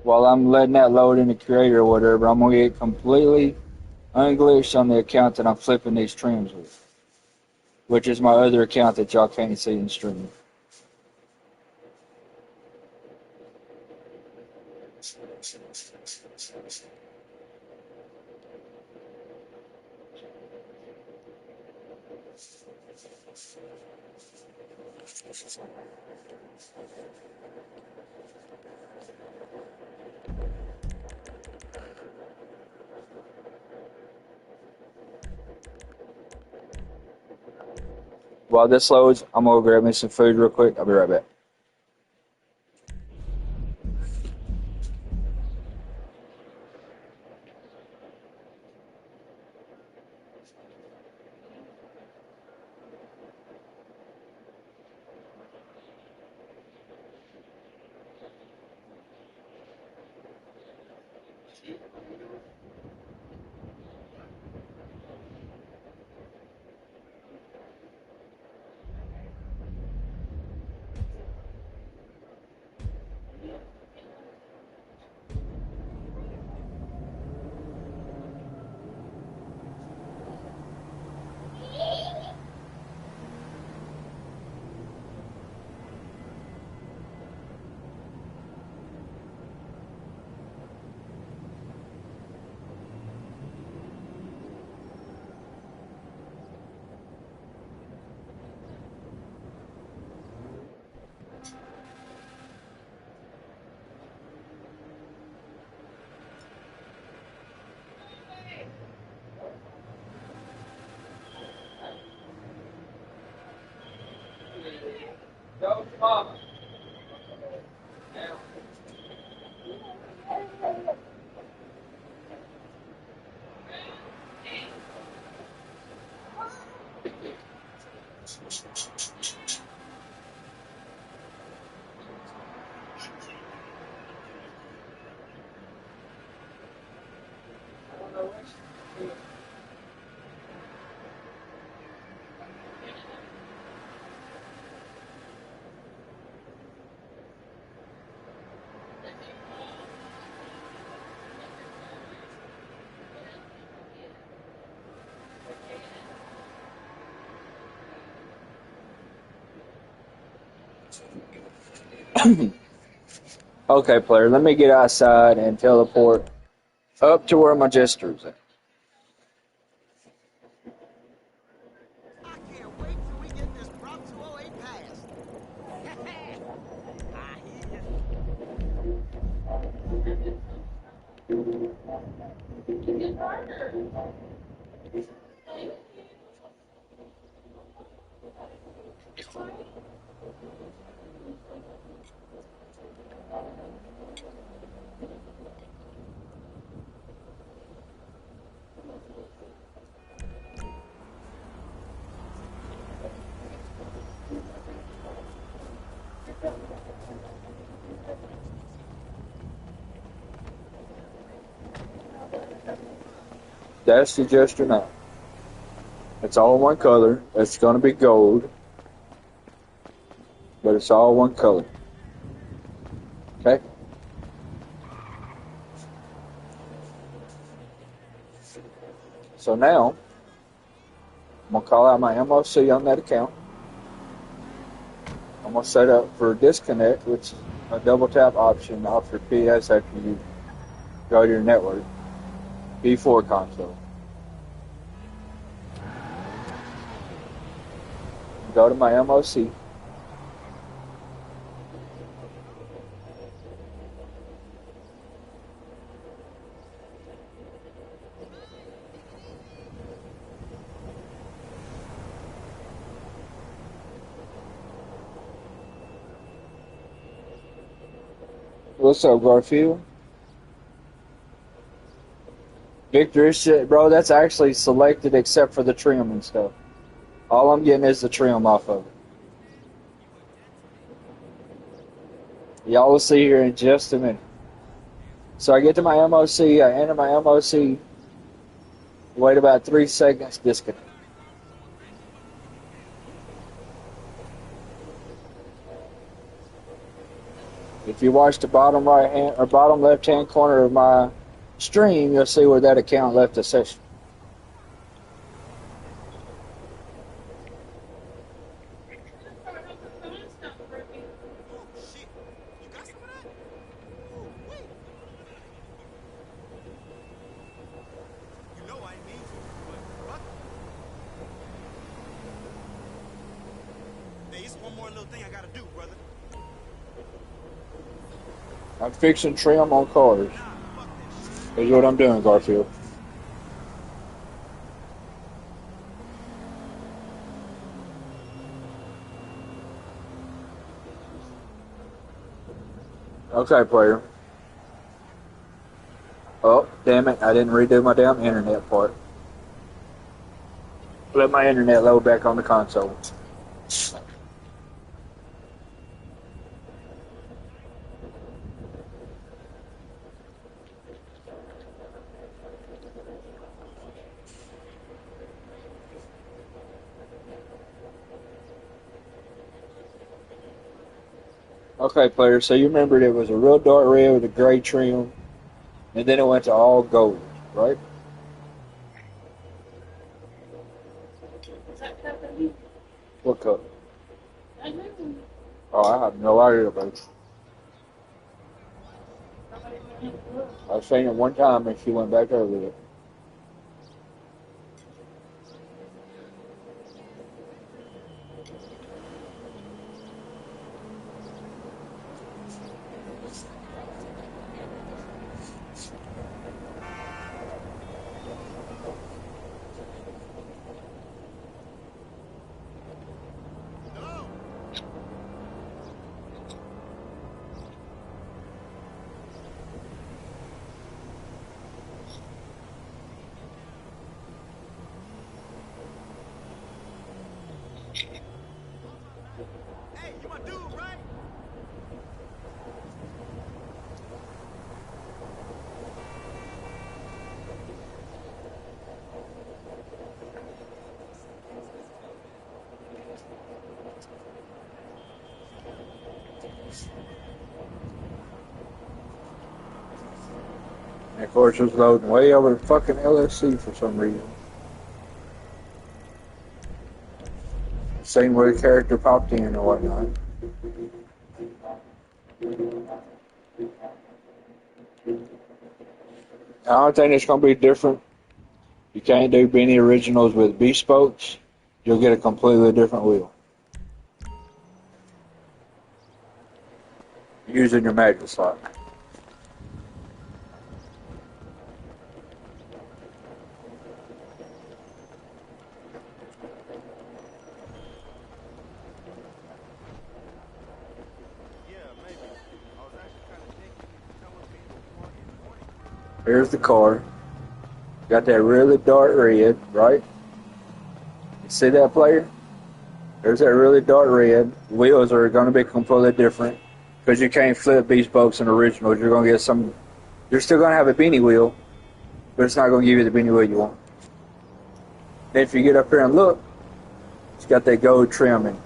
While I'm letting that load in the creator or whatever, I'm gonna get completely unglitched on the account that I'm flipping these trims with, which is my other account that y'all can't see in stream. While this loads, I'm gonna grab me some food real quick. I'll be right back. Go, Mama. Okay, player, let me get outside and teleport up to where my jester's at. I can't wait till we get this Prop 208 passed. I hear That's the jester now. It's all one color. It's going to be gold, but it's all one color. Okay? So now, I'm going to call out my MOC on that account. I'm going to set up for disconnect, which is a double tap option off your PS after you go to your network. B4 console. Go to my MOC. What's up, Garfield? Victor, shit, bro, that's actually selected except for the trim and stuff. All I'm getting is the trim off of it. Y'all will see here in just a minute. So I get to my MOC, I enter my MOC, wait about 3 seconds, disconnect. If you watch the bottom right hand or bottom left hand corner of my stream, you'll see where that account left a session. Oh, shit. You got some of that? Oh, wait. You know I ain't mean to, but fuck it. Hey, it's one more little thing I gotta do, brother. I'm fixing trim on cars. Nah, fuck that shit. That's what I'm doing, Garfield. Okay, player. Oh, damn it. I didn't redo my damn internet part. Let my internet load back on the console. Okay, player, so you remembered it was a real dark red with a gray trim, and then it went to all gold, right? What color? Oh, I have no idea about it. I've seen it one time and she went back over it. Hello? Hey, you my dude, right? And of course, it was loading way over the fucking LSC for some reason. Same where the character popped in or whatnot. The only thing that's going to be different, you can't do Benny Originals with B spokes. You'll get a completely different wheel using your magnet slot. Yeah, maybe. I was actually kind of thinking telling people to plug in 20. Here's the car. Got that really dark red, right? You see that, player? There's that really dark red. Wheels are going to be completely different because you can't flip B spokes and originals. You're going to get some. You're still going to have a beanie wheel, but it's not going to give you the beanie wheel you want. Then if you get up here and look, it's got that gold trim in it.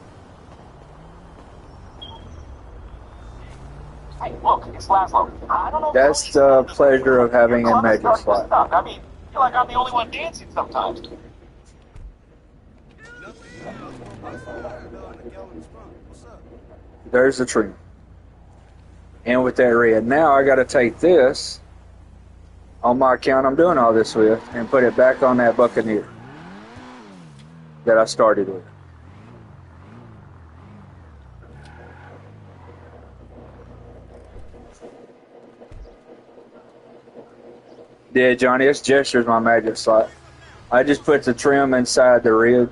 Hey, look, it's Laszlo. I don't know. That's the pleasure of having a magic Club is slot. starting to stop. I mean, I feel like I'm the only one dancing sometimes. Nothing. I was going by some $100 in a gallon of sprung. What's up? There's the trim. And with that red, now I got to take this on my account I'm doing all this with and put it back on that Buccaneer that I started with. Yeah, Johnny, this gesture's my magic slot. I just put the trim inside the red.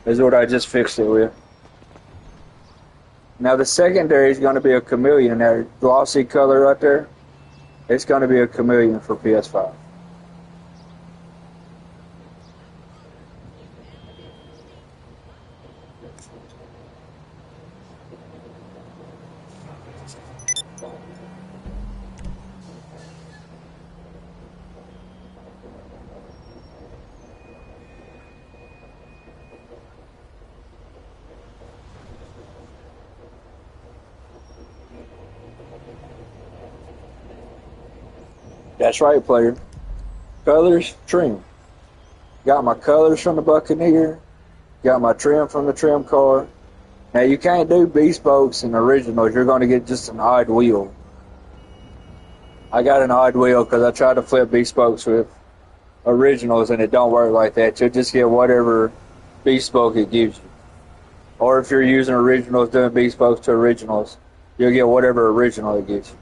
Is what I just fixed it with. Now the secondary is going to be a chameleon. That glossy color right there, it's going to be a chameleon for PS5. That's right, player. Colors, trim. Got my colors from the Buccaneer. Got my trim from the trim car. Now you can't do B spokes and originals. You're going to get just an odd wheel. I got an odd wheel because I tried to flip B spokes with originals and it don't work like that. You'll just get whatever B spoke it gives you. Or if you're using originals doing B spokes to originals, you'll get whatever original it gives you.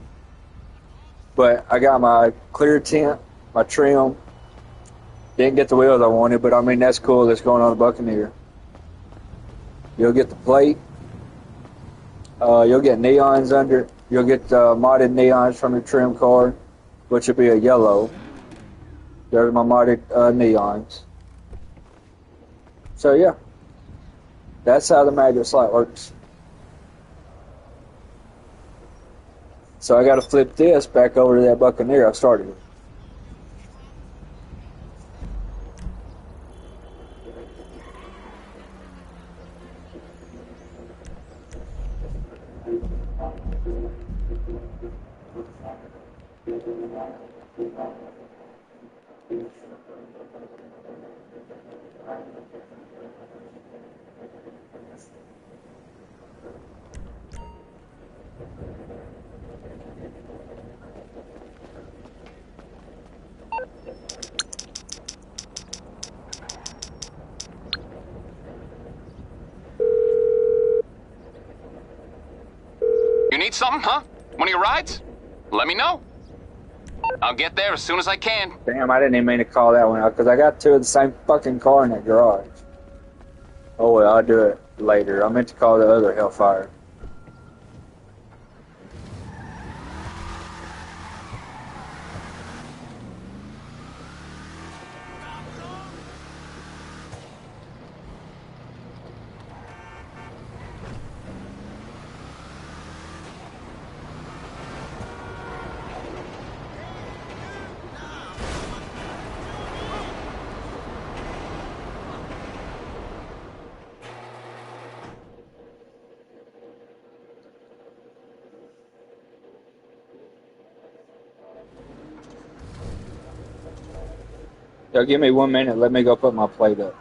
But I got my clear tint, my trim. Didn't get the wheels I wanted, but I mean, that's cool. That's going on the Buccaneer. You'll get the plate. You'll get neons under it. You'll get modded neons from the trim car, which will be a yellow. There's my modded neons. So, yeah. That's how the magnet slot works. So I got to flip this back over to that Buccaneer I started with. You need something, huh? One of your rides? Let me know. I'll get there as soon as I can. Damn, I didn't even mean to call that one out because I got two of the same fucking car in that garage. Oh well, I'll do it later. I meant to call the other Hellfire. Yo, give me 1 minute. Let me go put my plate up.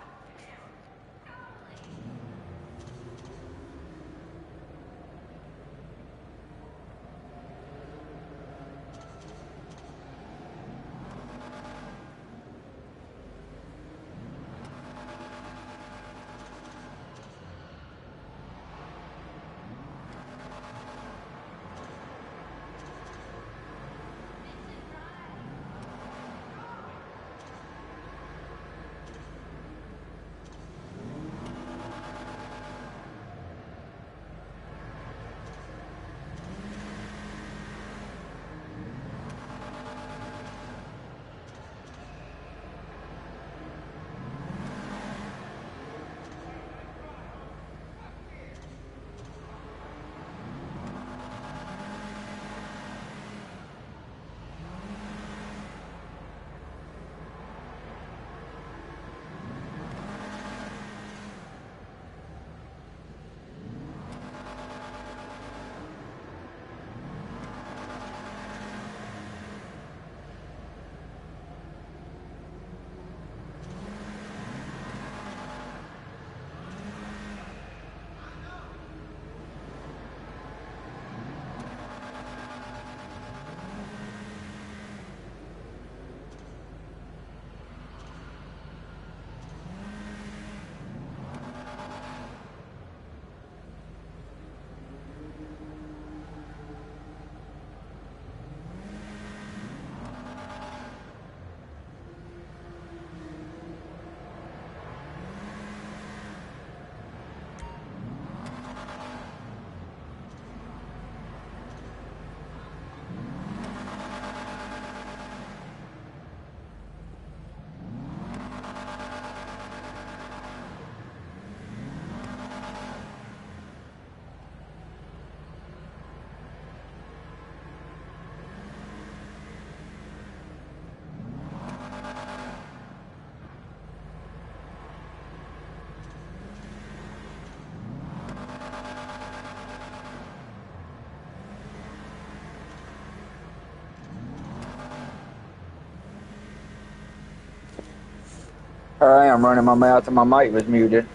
Here I am running my mouth and my mic was muted.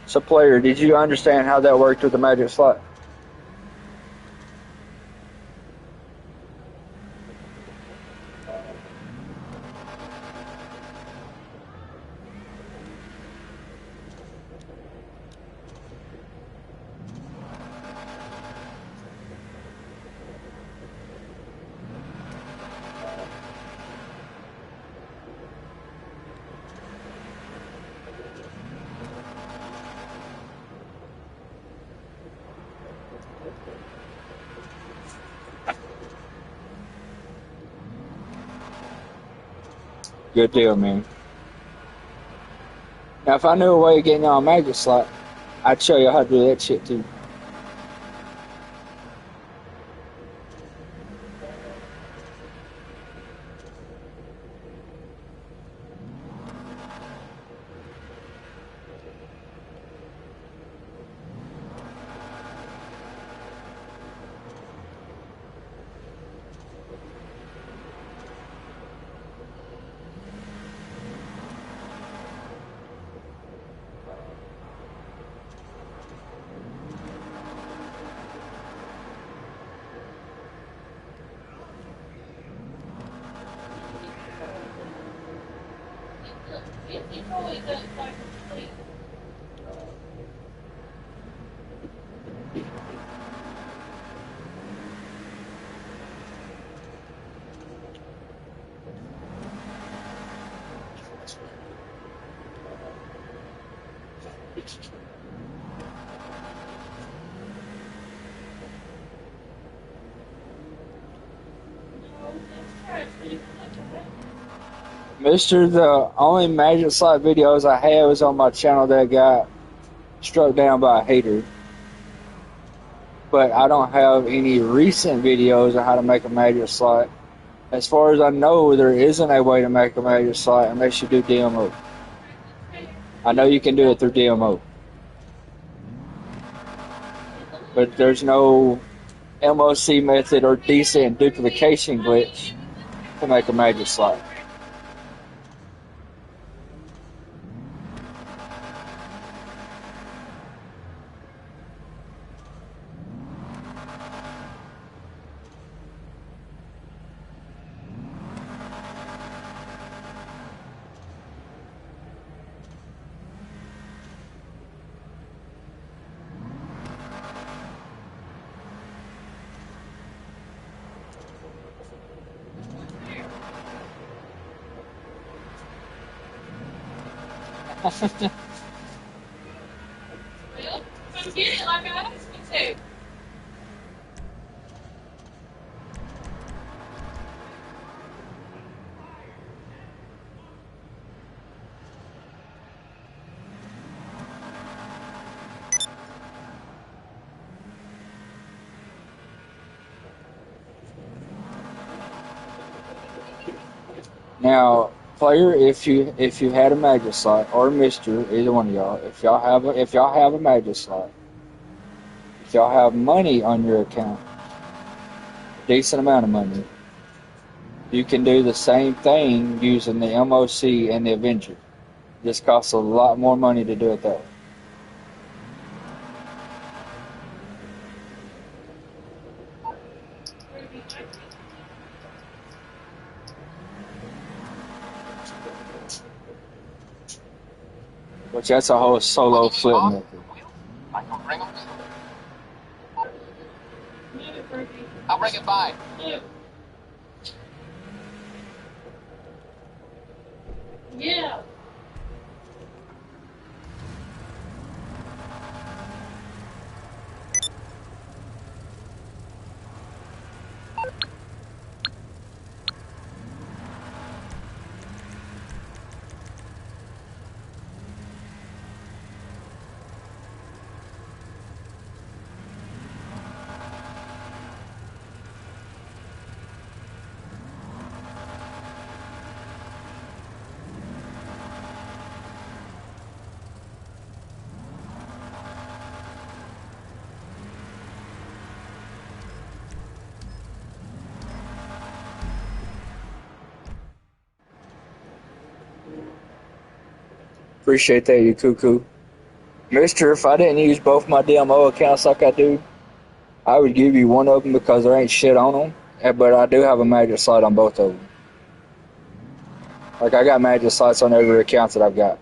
So, player, did you understand how that worked with the magic slot? Good deal, man. Now, if I knew a way of getting y'all a magic slot, I'd show you how to do that shit too. Mister, the only magic slot videos I have is on my channel that got struck down by a hater. But I don't have any recent videos on how to make a magic slot. As far as I know, there isn't a way to make a magic slot unless you do DMO. I know you can do it through DMO. But there's no MOC method or decent duplication glitch to make a magic slot. Now, player, if you had a magic slot, or Mister, either one of y'all, if y'all have a magic slot, if y'all have money on your account, decent amount of money, you can do the same thing using the MOC and the Avenger. It just costs a lot more money to do it that way. Which that's a whole solo flip method. I can bring them. I'll bring it by. Yeah. Appreciate that, you cuckoo. Mister, if I didn't use both my DMO accounts like I do, I would give you one of them because there ain't shit on them. But I do have a magic slot on both of them. Like, I got magic slots on every account that I've got.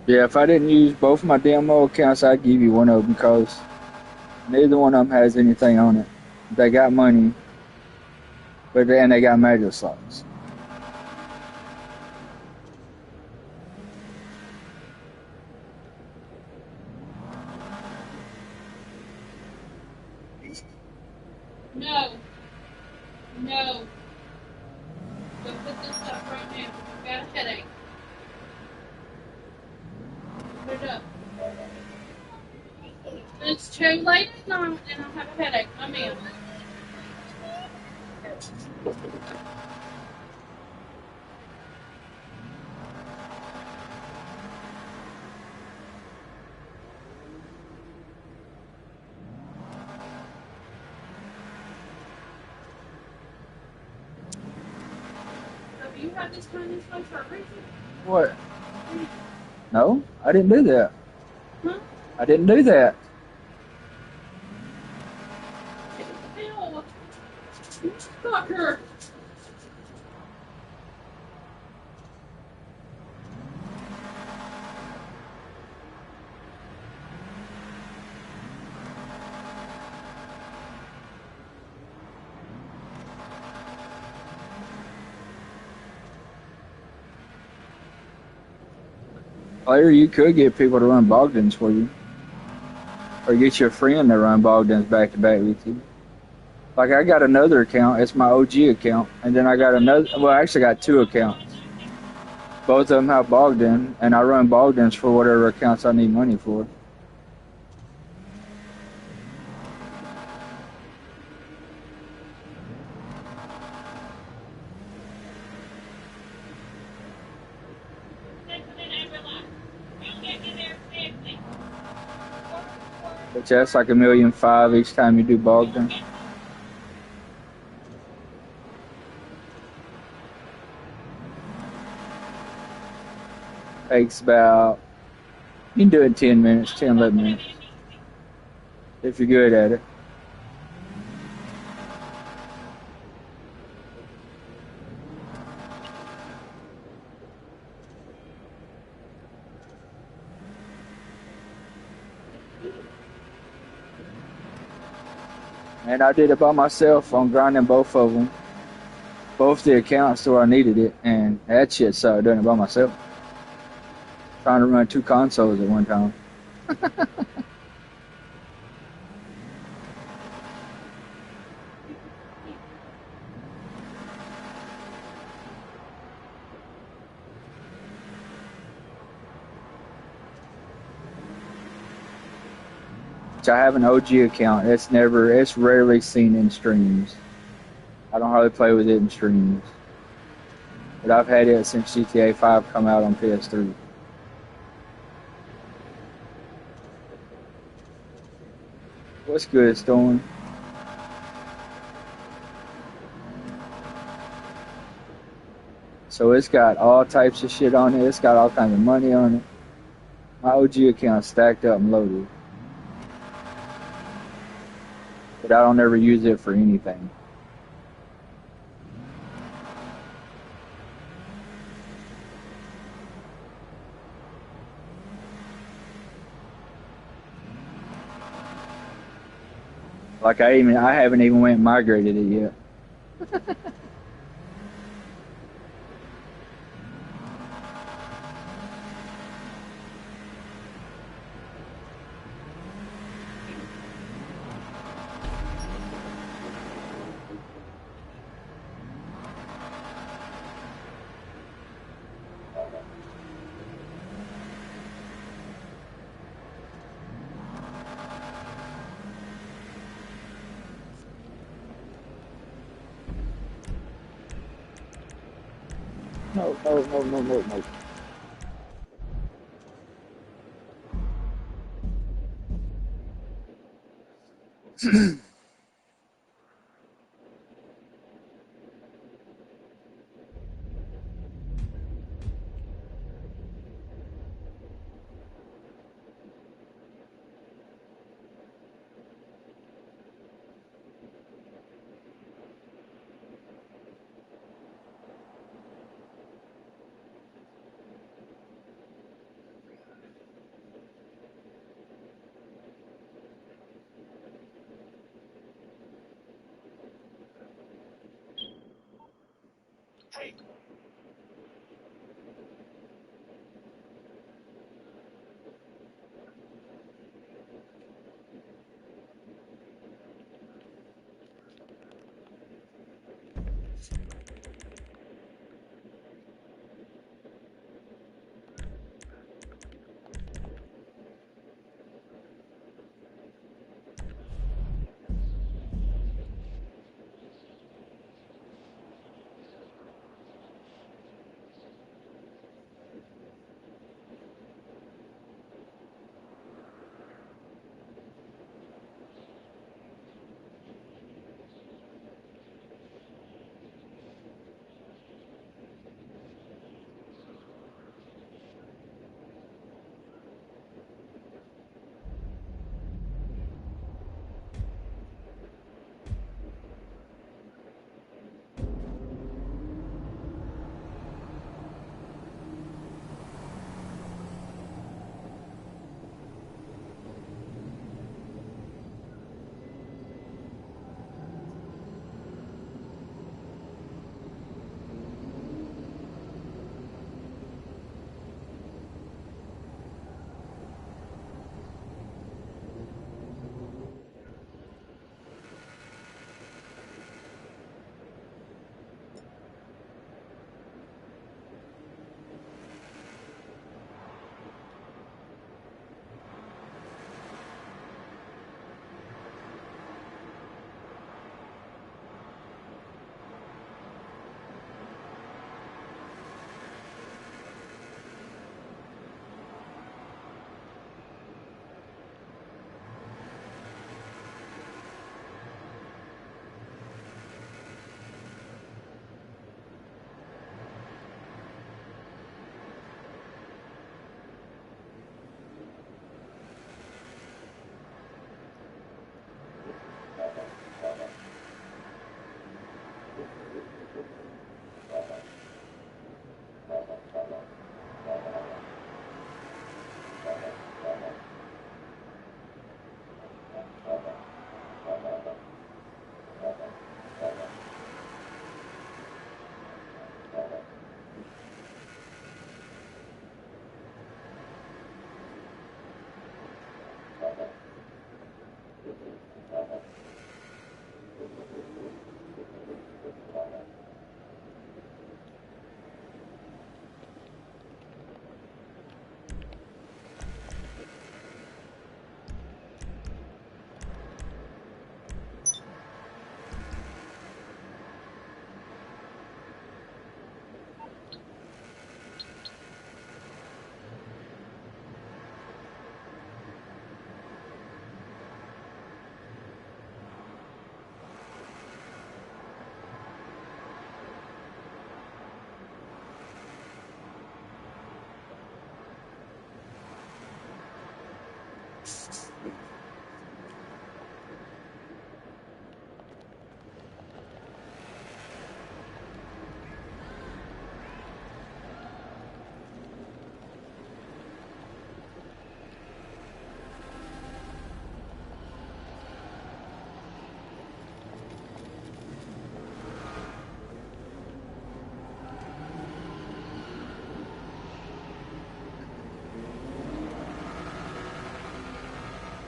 Yeah, if I didn't use both my DMO accounts, I'd give you one of them because neither one of them has anything on it. They got money, but then they got magic slots. No. No. Go put this up right now. I've got a headache. Put it up. It's too late at night and I have a headache. I'm in. So do you have this kind of stuff for a reason? What? No, I didn't do that. Huh? I didn't do that. Hell. Fucker. Or you could get people to run Bogdans for you. Or get your friend to run Bogdans back to back with you. Like, I got another account. It's my OG account. And then I got another. Well, I actually got two accounts. Both of them have Bogdan. And I run Bogdans for whatever accounts I need money for. But that's like $1.5 million each time you do Bogdan. Takes about, you can do it in 10 minutes, 10, 11 minutes. If you're good at it. And I did it by myself on grinding both of them. Both the accounts where I needed it. And that shit sucked doing it by myself. Trying to run two consoles at one time. I have an OG account. It's rarely seen in streams. I don't hardly play with it in streams. But I've had it since GTA 5 come out on PS3. What's good, Storm? So it's got all types of shit on it. It's got all kinds of money on it. My OG account's stacked up and loaded. But I don't ever use it for anything. Like I haven't even went and migrated it yet. No, no, no, no, no, no.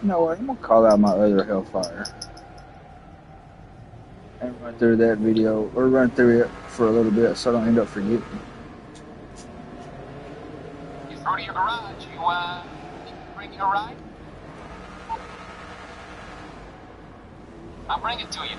You know what? I'm gonna call out my other Hellfire and run through that video or run through it for a little bit so I don't end up forgetting. You through to your garage. You, bring me a ride? I'll bring it to you.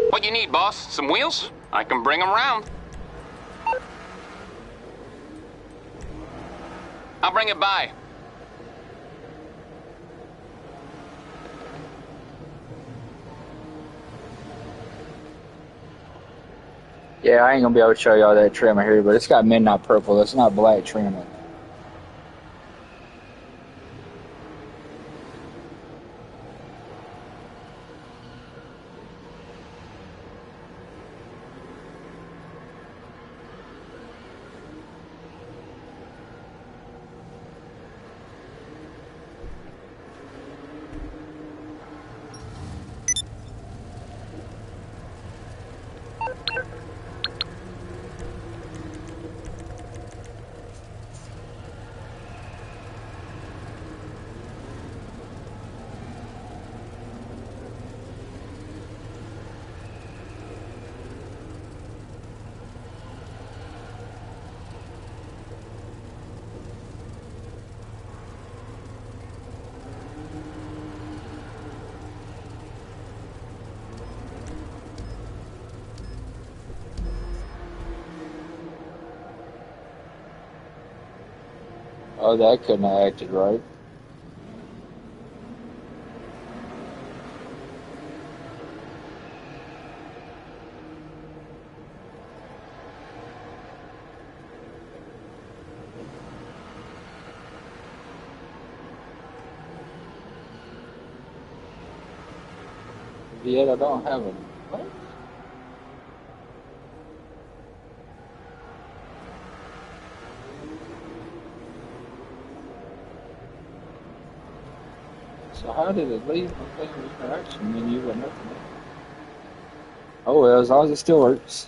What you need, boss? Some wheels? I can bring them round. I'll bring it by. Yeah, I ain't gonna be able to show y'all that trim here, but it's got midnight purple. It's not black trim. Oh, that couldn't have acted right. Yet I don't have a. What? So how did it leave my thing interaction menu with nothing? Oh well, as long as it still works.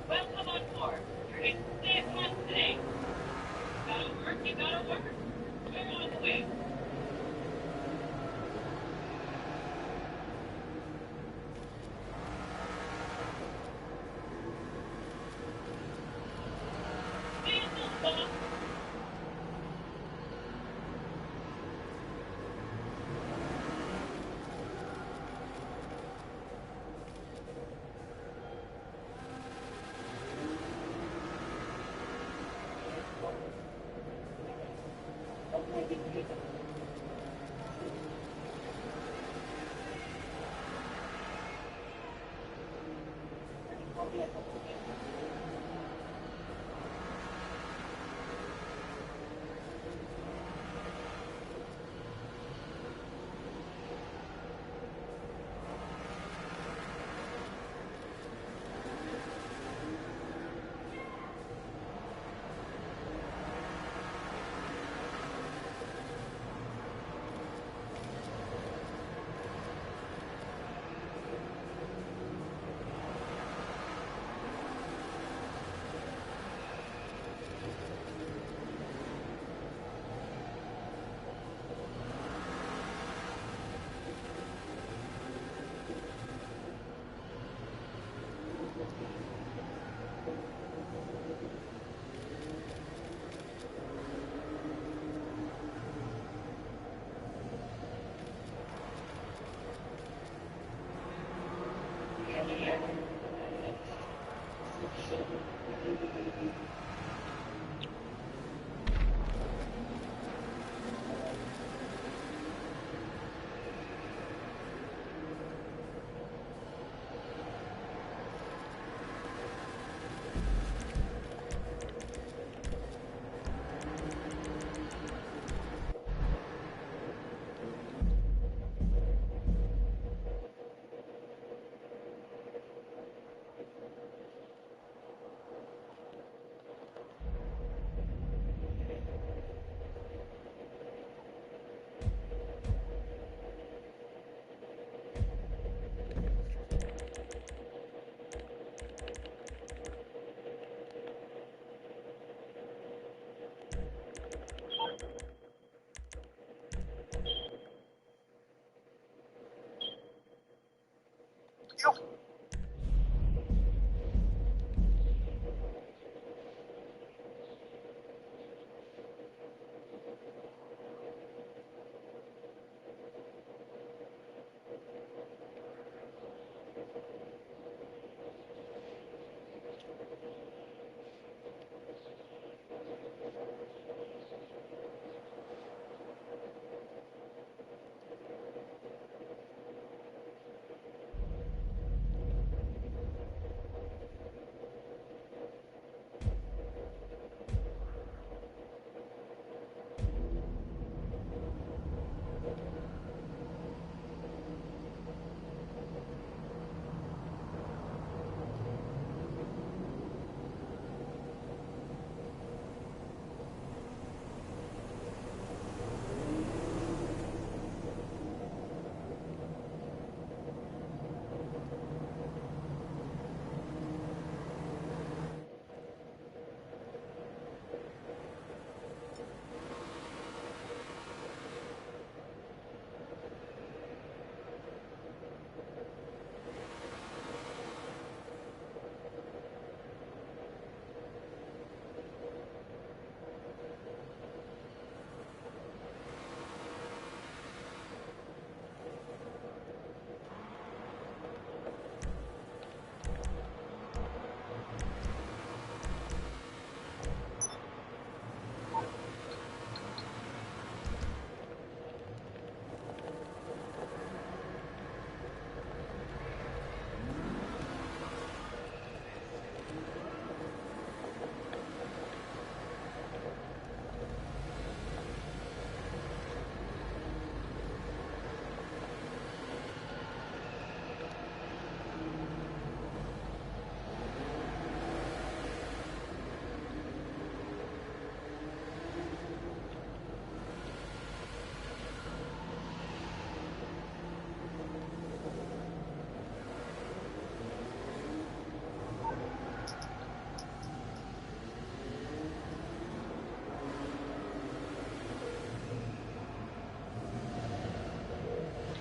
Welcome on board. Your next stay at once today. Gotta work, you gotta work.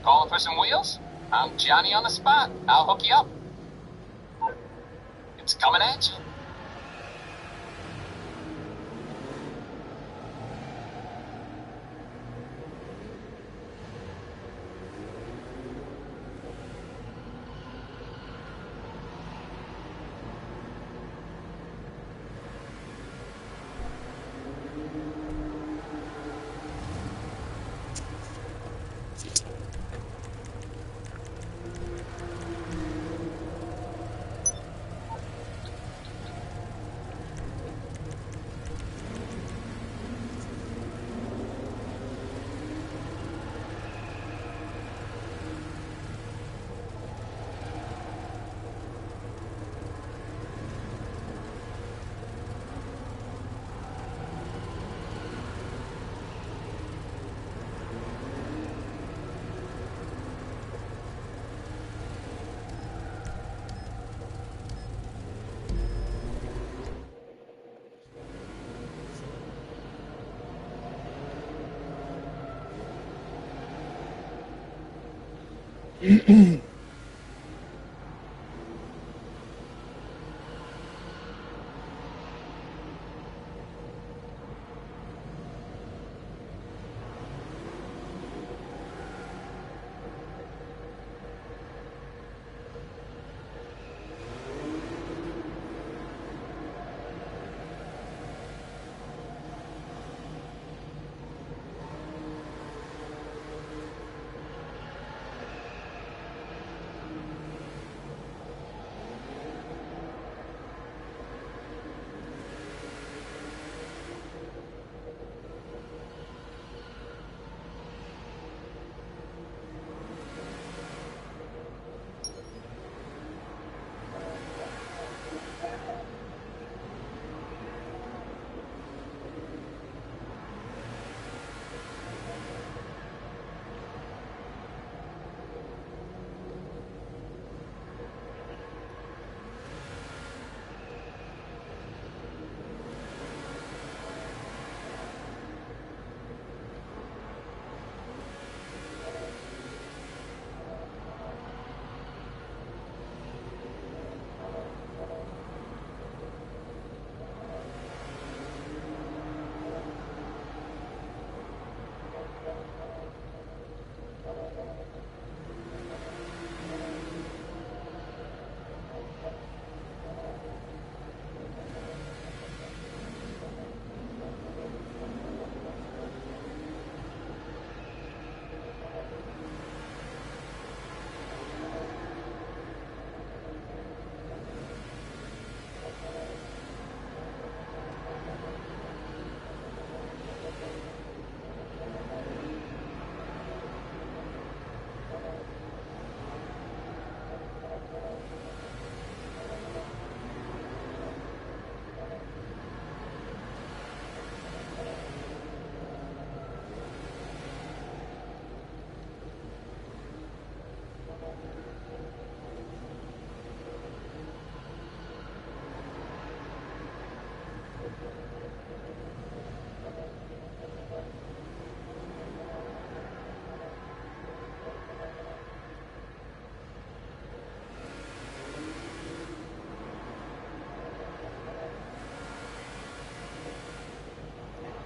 Calling for some wheels? I'm Johnny on the spot. I'll hook you up. It's coming at you.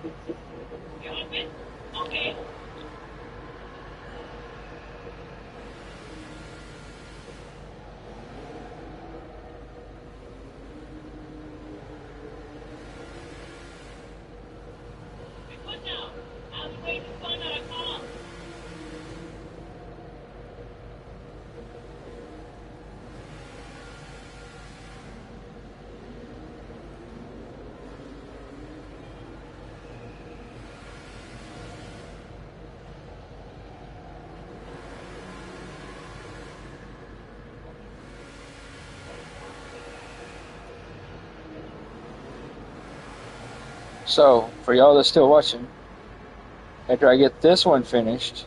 You want this? Okay. What now? I was waiting to find out a call. So, for y'all that's still watching, after I get this one finished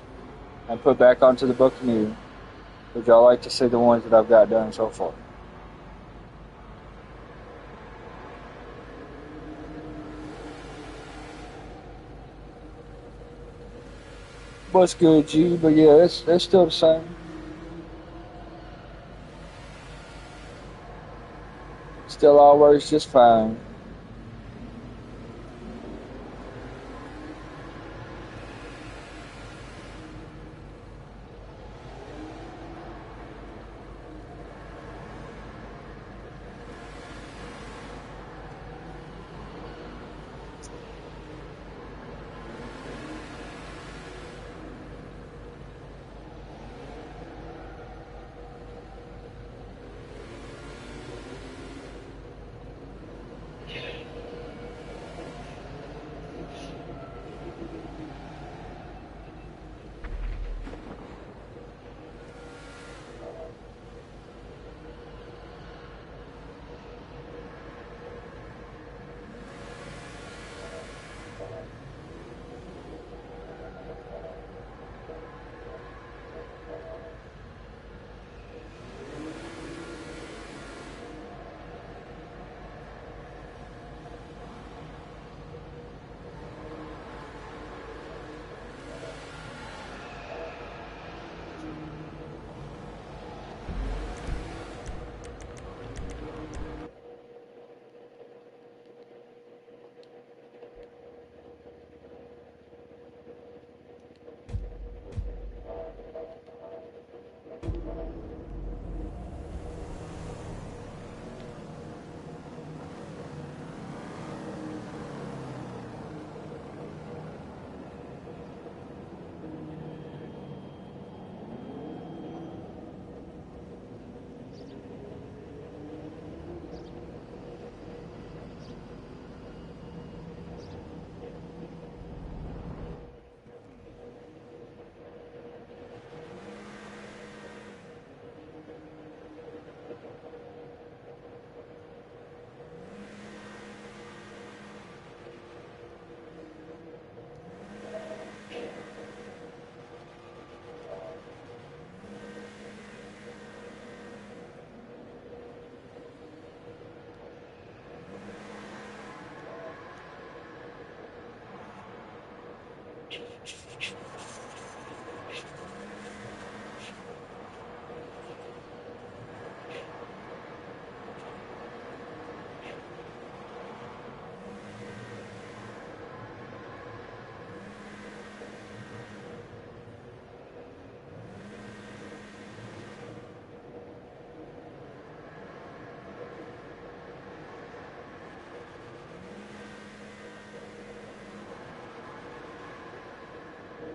and put back onto the Buccaneer, would y'all like to see the ones that I've got done so far? What's good, G? But yeah, it's still the same. Still all works just fine.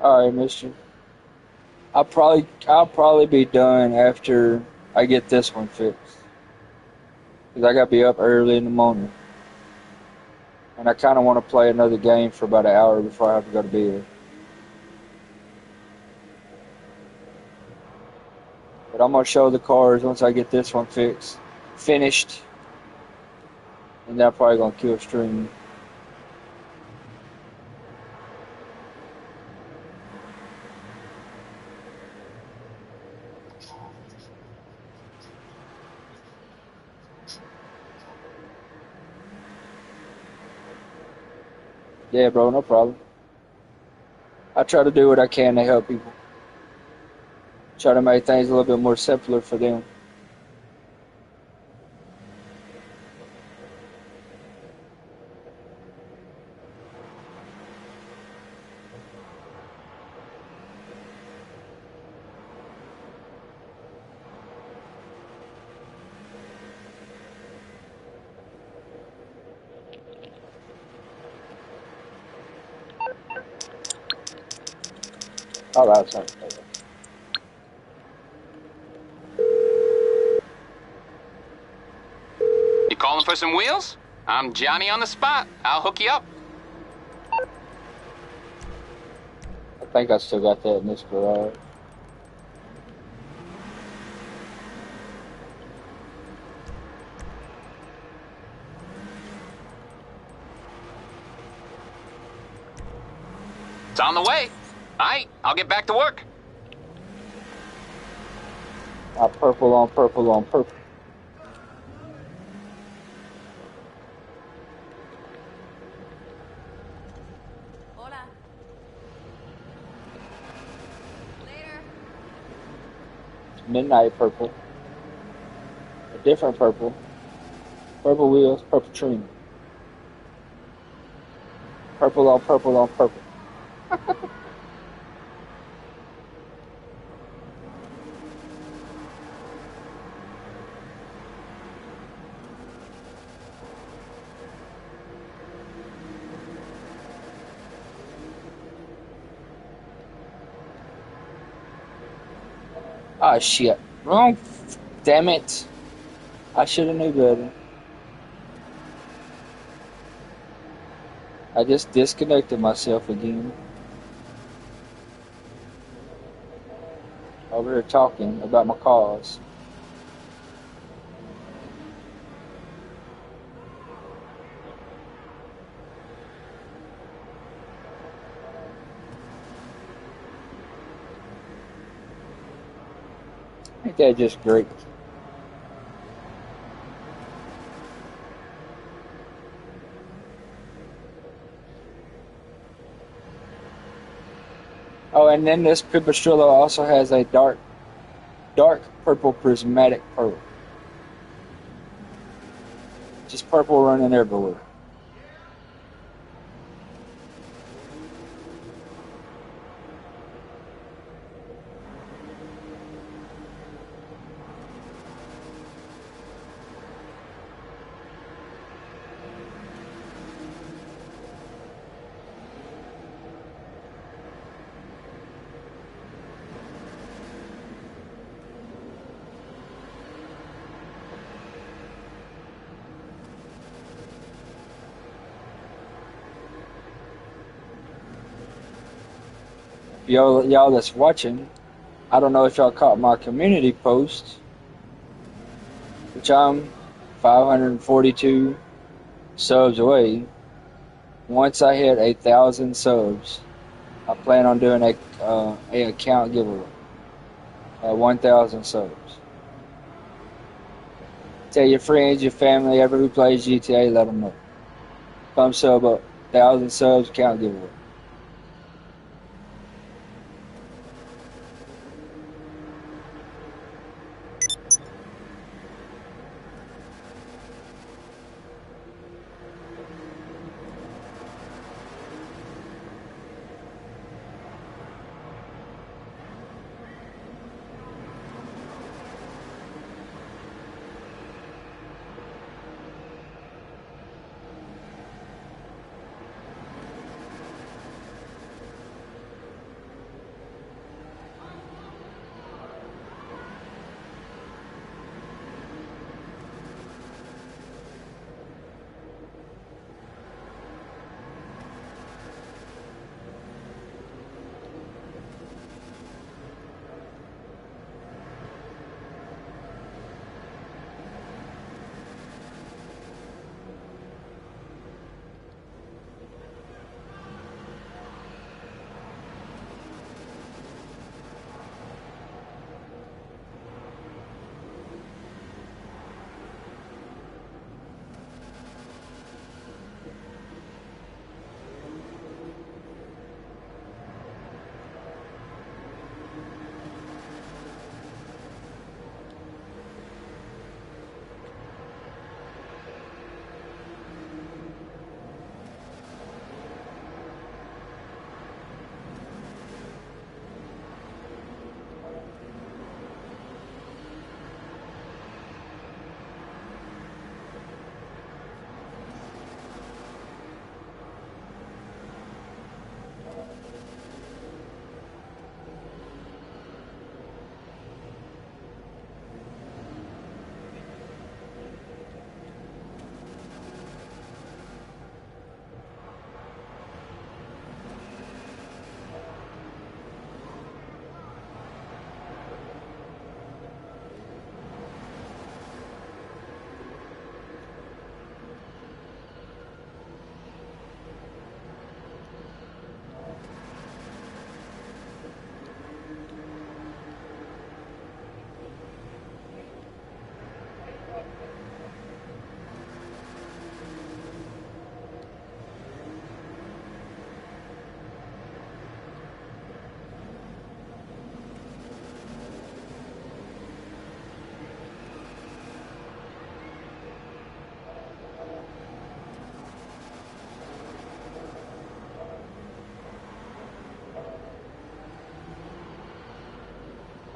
All right, Mister. I'll probably be done after I get this one fixed. Cause I gotta be up early in the morning, and I kind of want to play another game for about an hour before I have to go to bed. But I'm gonna show the cars once I get this one finished, and then I'm probably gonna kill stream. Yeah, bro, no problem. I try to do what I can to help people. Try to make things a little bit more simpler for them. Oh, that's not fair. You calling for some wheels? I'm Johnny on the spot. I'll hook you up. I think I still got that in this garage. It's on the way. All right, I'll get back to work. Purple on purple on purple. Hola. Later. Midnight purple. A different purple. Purple wheels, purple trim. Purple on purple on purple. Ah, shit. Wrong. Damn it. I should have knew better. I just disconnected myself again. Over here talking about my cars. Ain't that just great? Oh, and then this Pipistrello also has a dark purple prismatic pearl. Just purple running everywhere. Y'all that's watching, I don't know if y'all caught my community post, which I'm 542 subs away. Once I hit 1,000 subs, I plan on doing a account giveaway at 1,000 subs. Tell your friends, your family, everyone who plays GTA, let them know. Come sub up, 1,000 subs, account giveaway.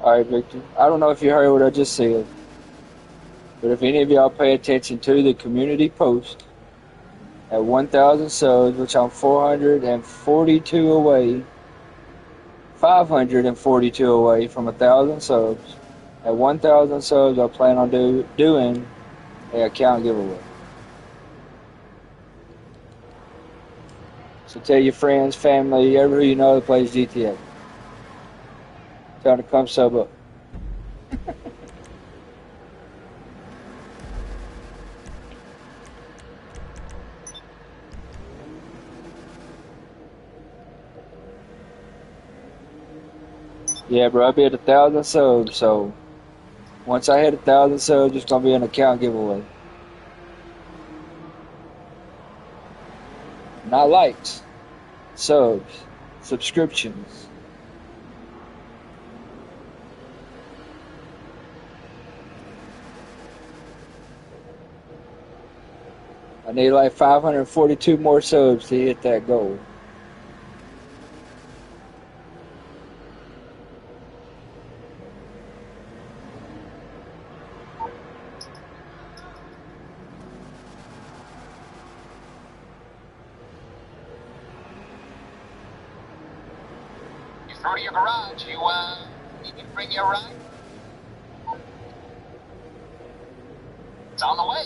All right, Victor. I don't know if you heard what I just said, but if any of y'all pay attention to the community post at 1,000 subs, which I'm 442 away, 542 away from 1,000 subs. At 1,000 subs, I plan on doing an account giveaway. So tell your friends, family, everyone you know that plays GTA. Tell them to come sub up. Yeah, bro, I'll be at 1,000 subs, so once I hit 1,000 subs, it's gonna be an account giveaway. Not likes, subs, subscriptions. I need like 542 more subs to hit that goal. You through to your garage. You, need me to bring you a ride? It's on the way.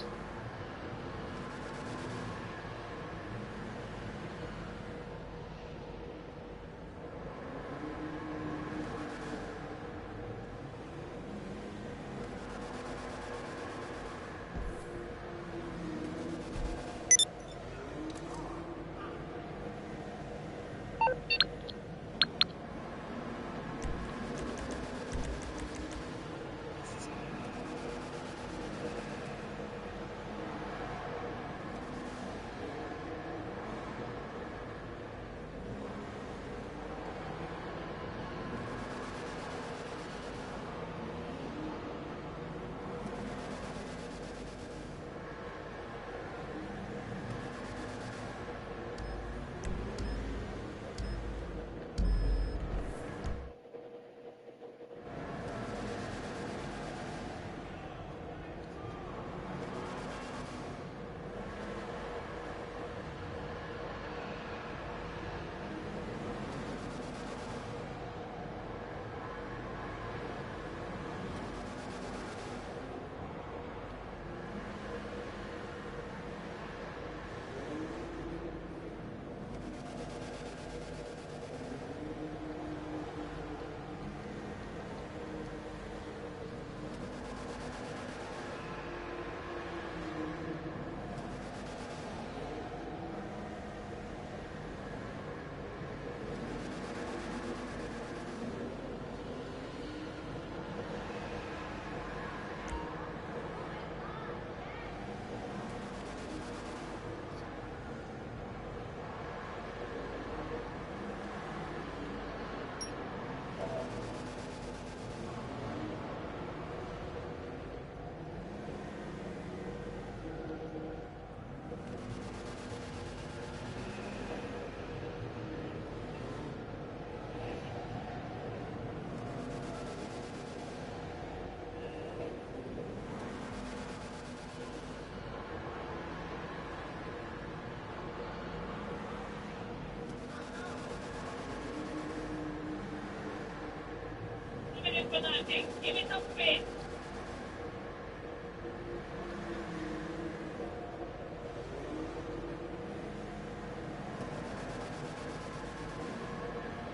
Give me some space.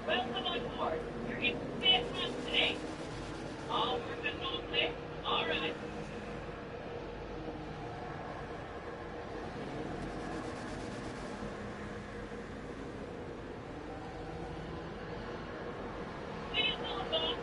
Welcome on board. You're in fifth month today. All working all clear? All right. Please hold on.